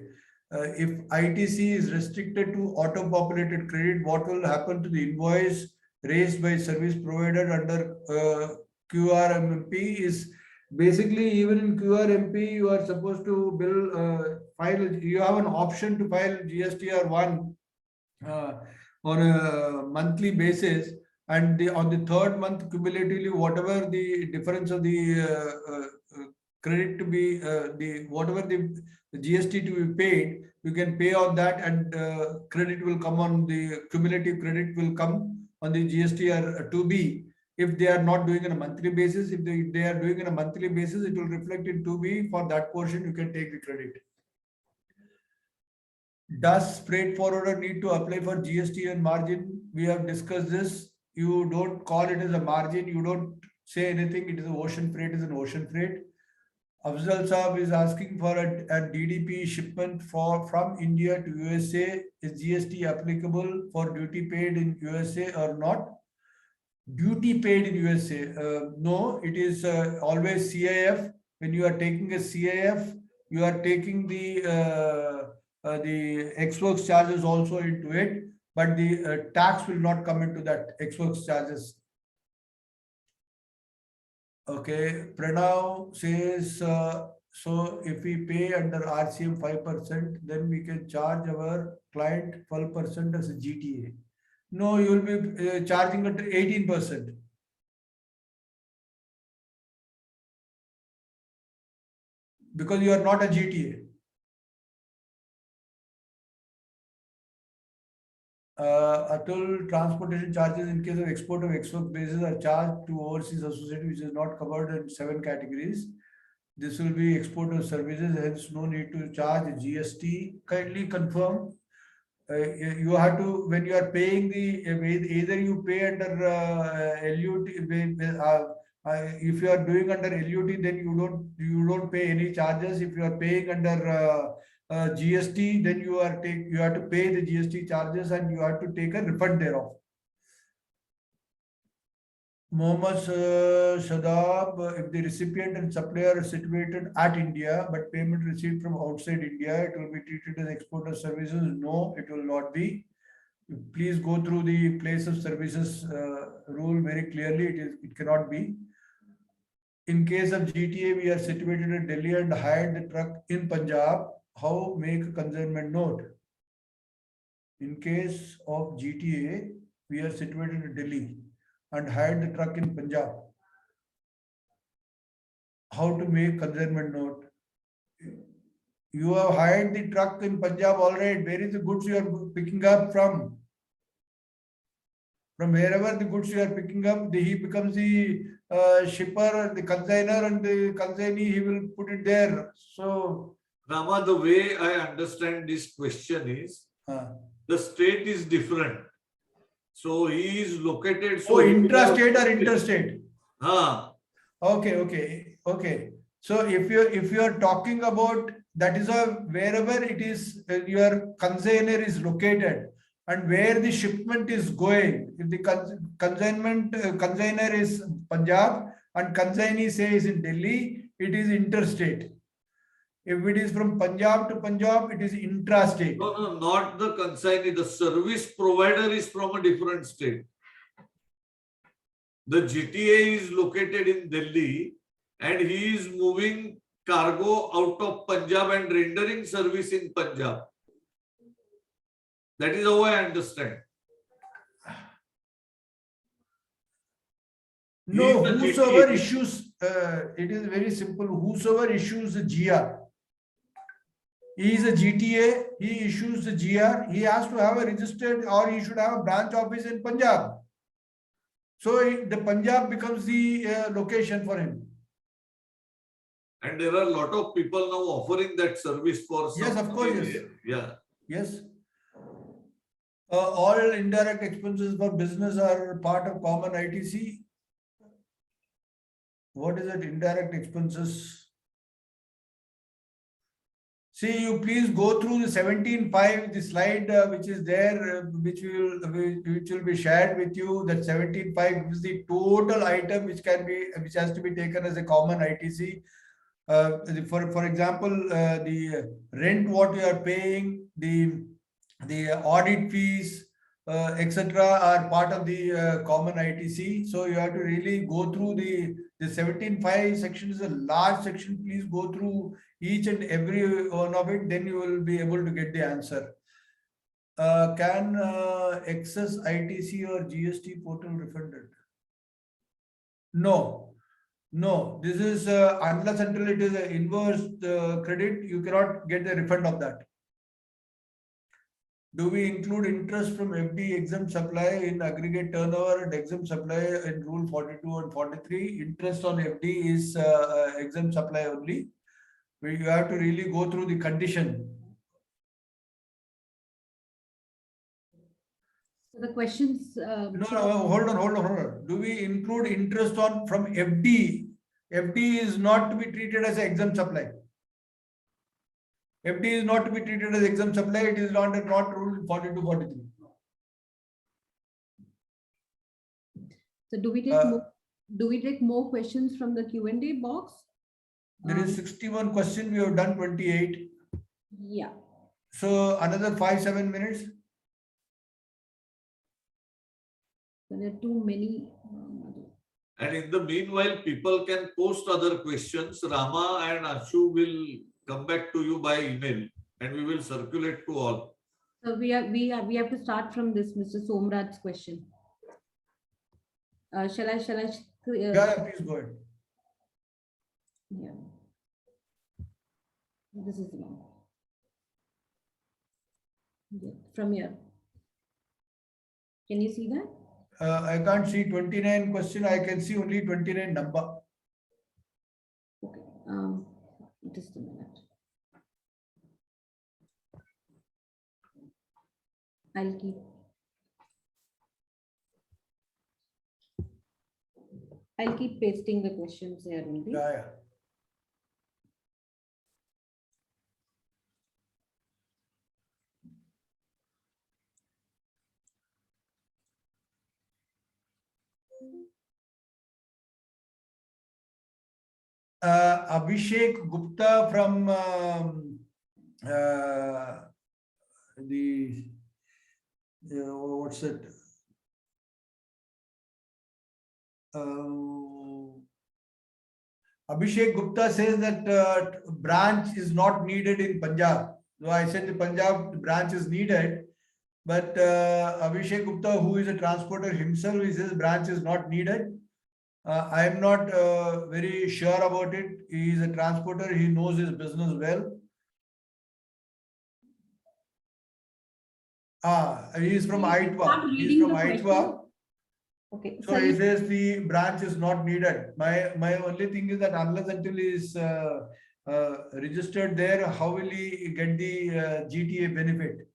if ITC is restricted to auto-populated credit, what will happen to the invoice raised by service provider under QRMP? Is basically, even in QRMP, you are supposed to bill, file. You have an option to file GST or on a monthly basis. And on the third month, cumulatively, whatever the difference of the credit to be, whatever the GST to be paid, you can pay on that, and credit will come on the cumulative credit will come on the GST or 2B. If they are not doing on a monthly basis, if they are doing on a monthly basis, it will reflect in 2B. For that portion, you can take the credit. Does freight forwarder need to apply for GST and margin? We have discussed this. You don't call it as a margin. You don't say anything. It is an ocean freight, is an ocean freight. Afzal Saab is asking for a DDP shipment from India to USA. Is GST applicable for duty paid in USA or not? Duty paid in USA? No, it is always CIF. When you are taking a CIF, you are taking the ex-works charges also into it, but the tax will not come into that ex-works charges. Okay, Pranav says, so if we pay under RCM 5%, then we can charge our client 12% as a GTA. No, you will be charging at 18%. Because you are not a GTA. Atul, transportation charges in case of export of export basis are charged to overseas associate, which is not covered in 7 categories. This will be export of services, hence no need to charge GST. Kindly confirm. You have to, when you are paying the, either you pay under LUT. If you are doing under LUT, then you don't pay any charges. If you are paying under GST, then you have to pay the GST charges and you have to take a refund thereof. Mohammed Shadab, if the recipient and supplier are situated at India, but payment received from outside India, it will be treated as export of services. No, it will not be. Please go through the place of services rule very clearly. It cannot be. In case of GTA, we are situated in Delhi and hired the truck in Punjab. How make a consignment note? In case of GTA, we are situated in Delhi and hired the truck in Punjab. How to make consignment note? You have hired the truck in Punjab already. Where is the goods you are picking up from? From wherever the goods you are picking up, he becomes the shipper, the consigner, and the consignee, he will put it there. So, Rama, the way I understand this question is, the state is different. So he is located. So intrastate or interstate? Okay. Okay. So if you are talking about, that is wherever it is, your consignor is located and where the shipment is going. If the consignor is Punjab and consignee says in Delhi, it is interstate. If it is from Punjab to Punjab, it is intrastate. No, not the consignee. The service provider is from a different state. The GTA is located in Delhi and he is moving cargo out of Punjab and rendering service in Punjab. That is how I understand. No, whosoever issues, it is very simple. Whosoever issues the GR, he is a GTA, he issues the GR, he has to have a registered, or he should have a branch office in Punjab. So the Punjab becomes the location for him. And there are a lot of people now offering that service for some. Yes, of course, yes. Yeah. Yes. All indirect expenses for business are part of common ITC. What is it? Indirect expenses. See, you please go through the 17.5, the slide which is there, which will be shared with you. That 17.5 is the total item which has to be taken as a common ITC. For example, the rent what you are paying, the audit fees, etc. are part of the common ITC. So you have to really go through the 17.5 section is a large section. Please go through each and every one of it. Then you will be able to get the answer. Can excess ITC or GST portal refunded? No. No, this is unless until it is an inverse credit, you cannot get the refund of that. Do we include interest from FD exempt supplier in aggregate turnover and exempt supplier in rule 42 and 43? Interest on FD is exempt supplier only. You have to really go through the condition. So the questions. No, hold on. Do we include interest on from FD? FD is not to be treated as an exempt supply. FD is not to be treated as exempt supply. It is not rule 42, 43. So do we take more questions from the Q&A box? There is 61 questions. We have done 28. Yeah. So another 5-7 minutes. So there are too many. And in the meanwhile, people can post other questions. Rama and Ashu will come back to you by email and we will circulate to all. So we have to start from this Mr. Somraj's question. Shall I? Yeah, please go ahead. Yeah. This is the one. Yeah, from here. Can you see that? I can't see 29 question. I can see only 29 number. Okay. Just a minute. I'll keep pasting the questions here only. Yeah. Abhishek Gupta from what's it? Abhishek Gupta says that branch is not needed in Punjab. So I said the Punjab branch is needed, but Abhishek Gupta, who is a transporter himself, he says branch is not needed. I am not very sure about it. He is a transporter. He knows his business well. He is from Aitwa. He is from Aitwa. Okay. So he says the branch is not needed. My only thing is that unless until he is registered there, how will he get the GTA benefit?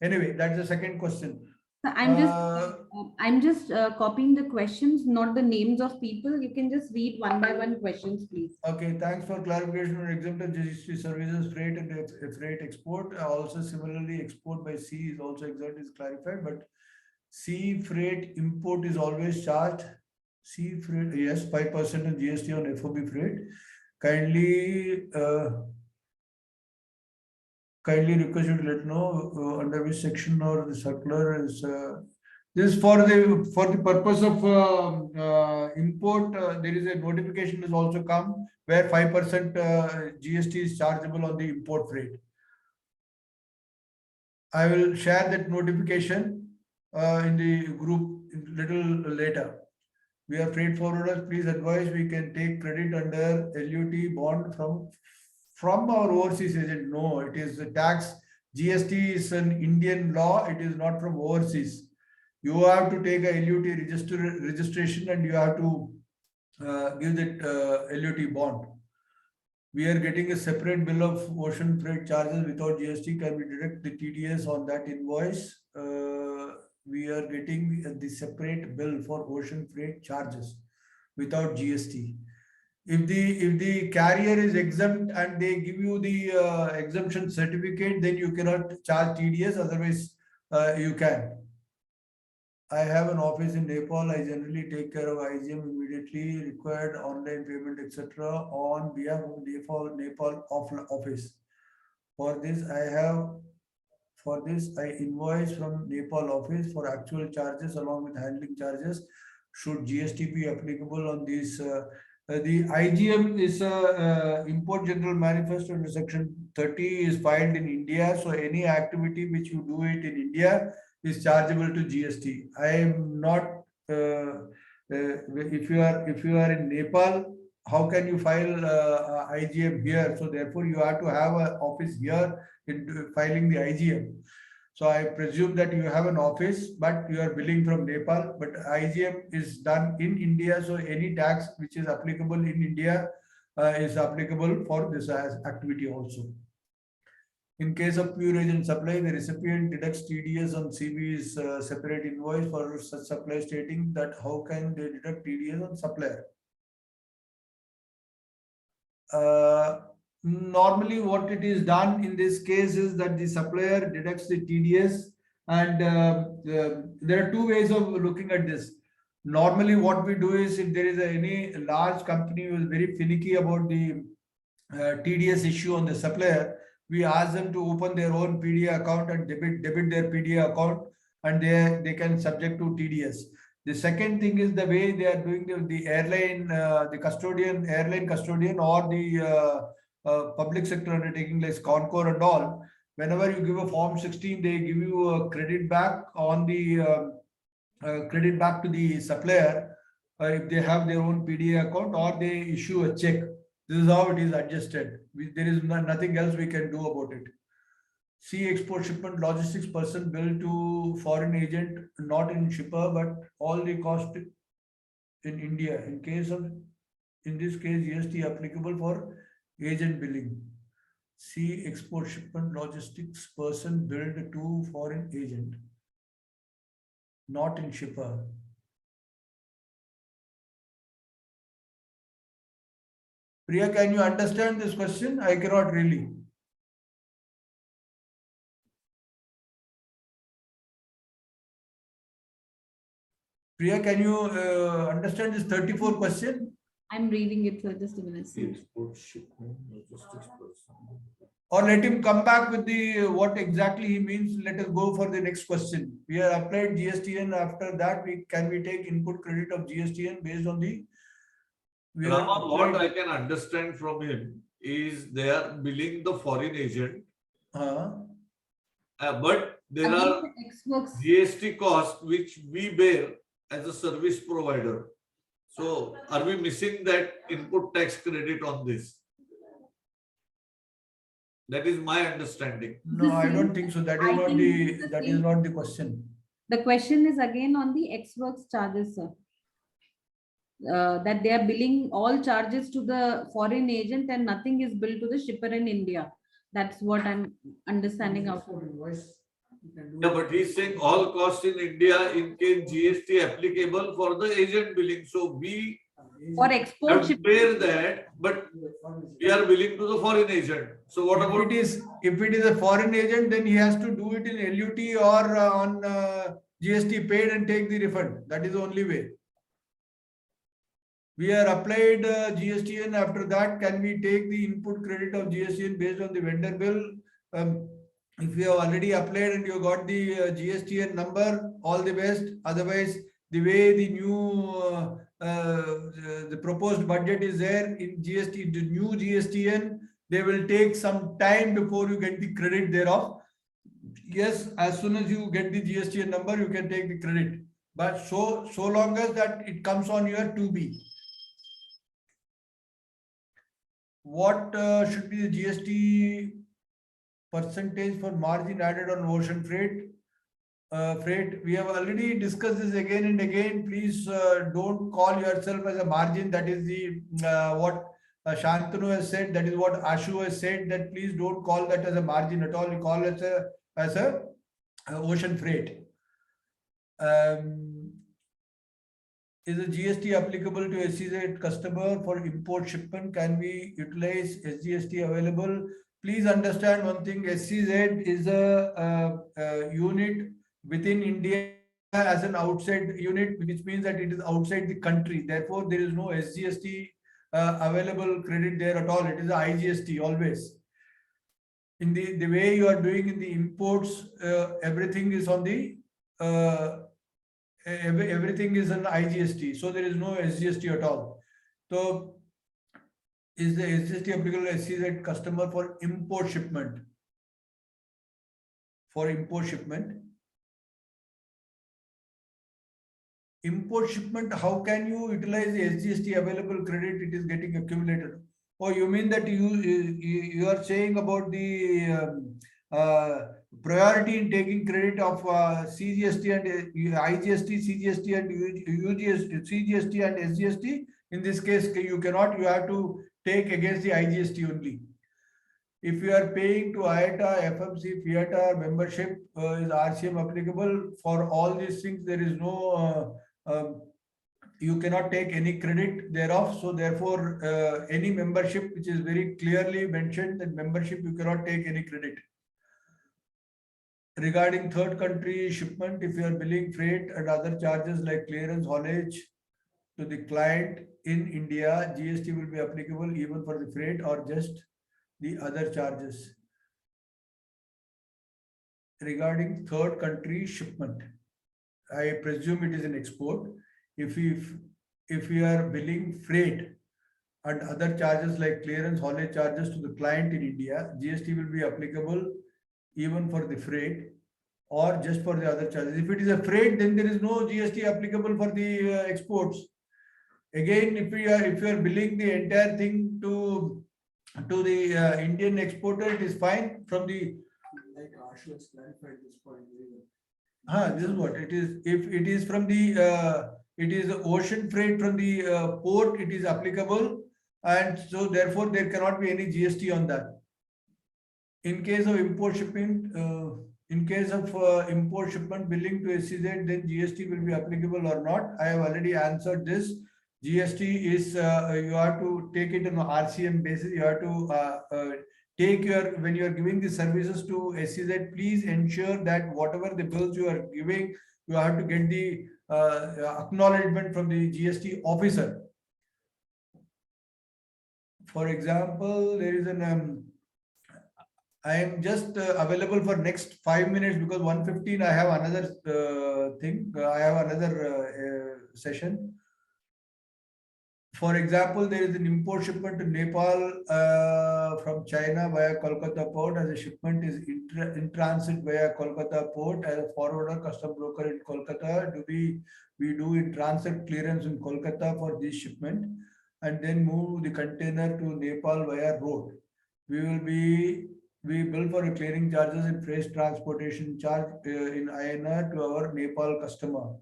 Anyway, that's the second question. I'm just copying the questions, not the names of people. You can just read one by one questions, please. Okay, thanks for clarification on exempted GST services, freight and freight export. Also, similarly, export by sea is also exempt, is clarified, but sea freight import is always charged. Sea freight, yes, 5% on GST on FOB freight. Kindly request you to let know under which section or the circular is. This is for the purpose of import. There is a notification has also come where 5% GST is chargeable on the import freight. I will share that notification in the group little later. We are freight forwarders. Please advise we can take credit under LUT bond from our overseas agent. No, it is a tax. GST is an Indian law. It is not from overseas. You have to take a LUT registration and you have to give that LUT bond. We are getting a separate bill of ocean freight charges without GST. Can we deduct the TDS on that invoice? We are getting the separate bill for ocean freight charges without GST. If the carrier is exempt and they give you the exemption certificate, then you cannot charge TDS. Otherwise, you can. I have an office in Nepal. I generally take care of IGM immediately, required online payment, etc. on behalf of Nepal office. For this, I invoice from Nepal office for actual charges along with handling charges. Should GST be applicable on these? The IGM is Import General Manifesto under Section 30 is filed in India. So any activity which you do it in India is chargeable to GST. I am not. If you are in Nepal, how can you file IGM here? So therefore, you have to have an office here in filing the IGM. So I presume that you have an office, but you are billing from Nepal. But IGM is done in India, so any tax which is applicable in India is applicable for this activity also. In case of pure agent supply, the recipient deducts TDS on CB's separate invoice for such supply, stating that how can they deduct TDS on supplier? Normally, what it is done in this case is that the supplier deducts the TDS, and there are two ways of looking at this. Normally, what we do is if there is any large company who is very finicky about the TDS issue on the supplier, we ask them to open their own PDA account and debit their PDA account, and they can subject to TDS. The second thing is the way they are doing the airline, the custodian, airline custodian, or the public sector undertaking like Concor and all. Whenever you give a Form 16, they give you a credit back on the credit back to the supplier if they have their own PDA account, or they issue a check. This is how it is adjusted. There is nothing else we can do about it. See export shipment logistics person bill to foreign agent, not in shipper, but all the cost in India. In this case, GST applicable for agent billing. See export shipment logistics person billed to foreign agent, not in shipper. Priya, can you understand this question? I cannot really. Priya, can you understand this 34 question? I'm reading it, so just a minute. Or let him come back with the what exactly he means. Let us go for the next question. We have applied GSTN. After that, can we take input credit of GSTN based on the? Rama, what I can understand from him is they are billing the foreign agent, but there are GST costs which we bear as a service provider. So are we missing that input tax credit on this? That is my understanding. No, I don't think so. That is not the question. The question is again on the ex-works charges, sir. That they are billing all charges to the foreign agent and nothing is billed to the shipper in India. That's what I'm understanding out of it. Yeah, but he's saying all costs in India in case GST applicable for the agent billing. So we for export compare that, but we are billing to the foreign agent. So what about if it is a foreign agent, then he has to do it in LUT or on GST paid and take the refund. That is the only way. We are applied GSTN. After that, can we take the input credit of GSTN based on the vendor bill? If you have already applied and you got the GSTN number, all the best. Otherwise, the way the new the proposed budget is there in GST, the new GSTN, they will take some time before you get the credit thereof. Yes, as soon as you get the GSTN number, you can take the credit. But so long as that it comes on your 2B. What should be the GST percentage for margin added on ocean freight? freight. We have already discussed this again and again. Please don't call yourself as a margin. That is the what Shantanu has said. That is what Ashu has said. That please don't call that as a margin at all. You call it as a ocean freight. Is the GST applicable to SEZ customer for import shipment? Can we utilize SGST available? Please understand one thing. SEZ is a unit within India as an outside unit, which means that it is outside the country. Therefore, there is no SGST available credit there at all. It is a IGST always. In the way you are doing in the imports, everything is on the everything is an IGST, so there is no SGST at all. So, is the SGST applicable to SEZ customer for import shipment? For import shipment, how can you utilize the SGST available credit? It is getting accumulated. Oh, you mean that you are saying about the priority in taking credit of CGST and IGST, CGST and UGST, CGST and SGST. In this case, you cannot. You have to take against the IGST only. If you are paying to IATA, FMC, FIATA membership, is RCM applicable for all these things? There is no. You cannot take any credit thereof. So therefore, any membership which is very clearly mentioned that membership you cannot take any credit. Regarding third country shipment, if you are billing freight and other charges like clearance, haulage to the client in India, GST will be applicable even for the freight or just the other charges. Regarding third country shipment, I presume it is an export. If you are billing freight and other charges like clearance, haulage charges to the client in India, GST will be applicable even for the freight or just for the other charges. If it is a freight, then there is no GST applicable for the exports. Again, if you are billing the entire thing to the Indian exporter, it is fine. From the like Ashu has clarified this point. This is what it is. If it is from the it is ocean freight from the port, it is applicable, and so therefore there cannot be any GST on that. In case of import shipment, import shipment billing to SEZ, then GST will be applicable or not. I have already answered this. GST is you have to take it on an RCM basis. You have to take when you are giving the services to SEZ, please ensure that whatever the bills you are giving, you have to get the acknowledgement from the GST officer. For example, there is an I am just available for next 5 minutes because 1:15 I have another thing. I have another session. For example, there is an import shipment to Nepal from China via Kolkata port. As a shipment is in transit via Kolkata port, as a forwarder, custom broker in Kolkata, we do in transit clearance in Kolkata for this shipment and then move the container to Nepal via road. We bill for clearing charges and freight transportation charge in INR to our Nepal customer.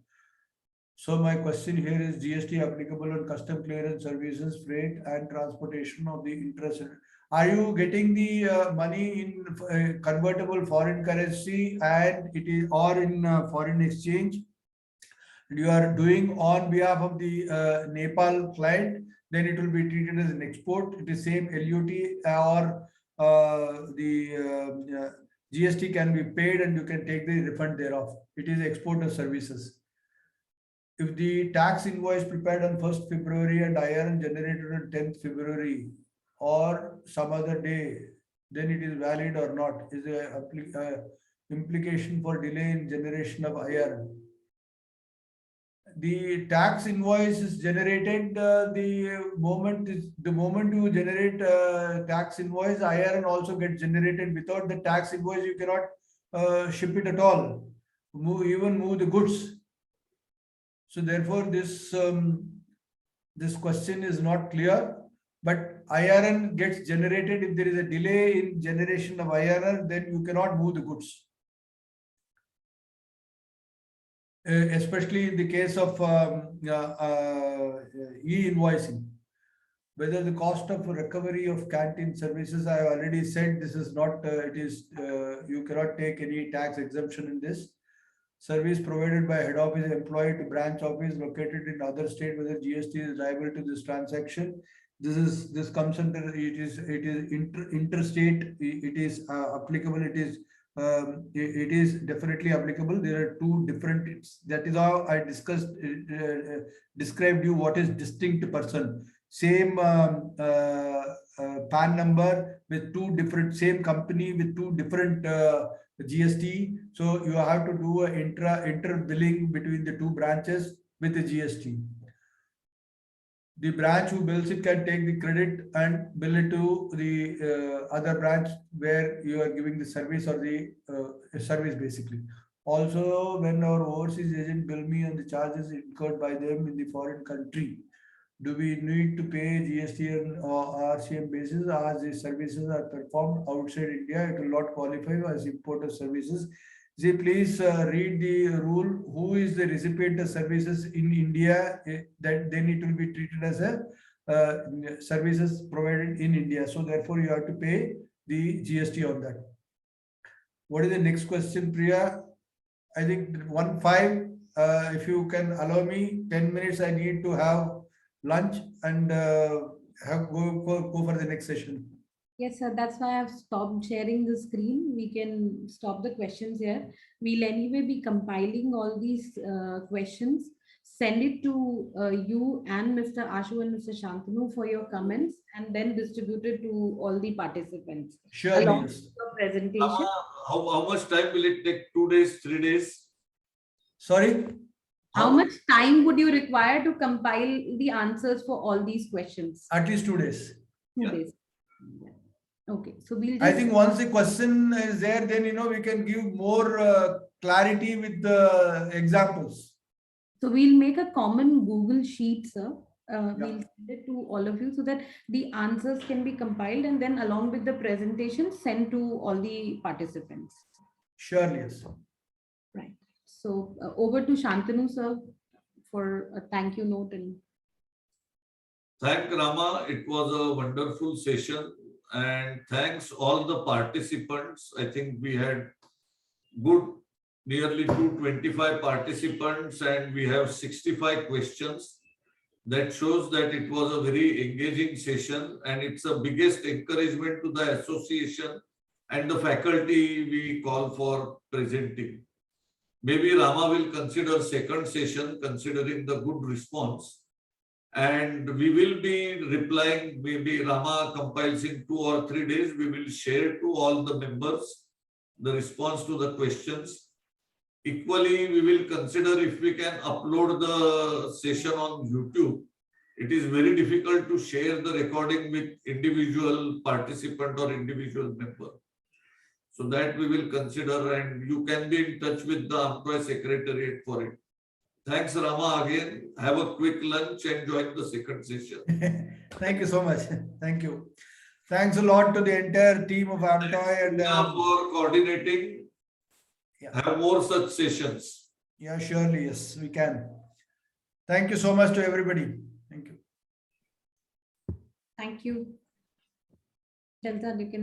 So my question here is GST applicable on custom clearance services, freight and transportation of the interest. Are you getting the money in convertible foreign currency and it is or in foreign exchange? You are doing on behalf of the Nepal client, then it will be treated as an export. It is same LUT or the GST can be paid and you can take the refund thereof. It is export of services. If the tax invoice prepared on 1st February and IRN generated on 10th February or some other day, then it is valid or not? Is there implication for delay in generation of IRN? The tax invoice is generated the moment you generate tax invoice, IRN also gets generated. Without the tax invoice, you cannot ship it at all, even move the goods. So therefore, this question is not clear. But IRN gets generated. If there is a delay in generation of IRN, then you cannot move the goods. especially in the case of e-invoicing. Whether the cost of recovery of canteen services, I have already said this is not, you cannot take any tax exemption in this. Service provided by head office employee to branch office located in other state, whether GST is liable to this transaction. This comes under, it is interstate, it is applicable, it is definitely applicable. There are two different, that is how I described you what is distinct person. Same PAN number with two different, same company with two different GST. So you have to do a inter billing between the two branches with the GST. The branch who bills it can take the credit and bill it to the other branch where you are giving the service or the service basically. Also, when our overseas agent bill me on the charges incurred by them in the foreign country, do we need to pay GST on RCM basis as the services are performed outside India? It will not qualify as imported services. See, please read the rule. Who is the recipient of services in India? That then it will be treated as a services provided in India. So therefore, you have to pay the GST on that. What is the next question, Priya? I think 1.5. If you can allow me 10 minutes, I need to have lunch and go for the next session. Yes, sir. That's why I've stopped sharing the screen. We can stop the questions here. We'll anyway be compiling all these questions, send it to you and Mr. Ashu and Mr. Shantanu for your comments, and then distribute it to all the participants. Sure. Along Yes. with the presentation. How much time will it take? 2 days, 3 days? Sorry. How much time would you require to compile the answers for all these questions? At least 2 days. 2 days. Okay, so we'll just, I think once the question is there, then we can give more clarity with the examples. so we'll make a common Google sheet, sir. We'll send it to all of you so that the answers can be compiled and then along with the presentation sent to all the participants. Surely, yes. Right. So over to Shantanu, sir, for a thank you note. And Thank Rama. It was a wonderful session. And thanks all the participants. I think we had good, nearly 225 participants, and we have 65 questions. That shows that it was a very engaging session, and it's the biggest encouragement to the association and the faculty we call for presenting. Maybe Rama will consider second session considering the good response. And we will be replying, maybe Rama compiles in 2 or 3 days, we will share to all the members the response to the questions. Equally, we will consider if we can upload the session on YouTube. It is very difficult to share the recording with individual participant or individual member. So that we will consider, and you can be in touch with the Employee Secretariat for it. Thanks, Rama, again. Have a quick lunch and join the second session. Thank you so much. Thank you. Thanks a lot to the entire team of Amtoy and for coordinating. Yeah. Have more such sessions. Yeah, surely, yes, we can. Thank you so much to everybody. Thank you. thank you. Delta, you can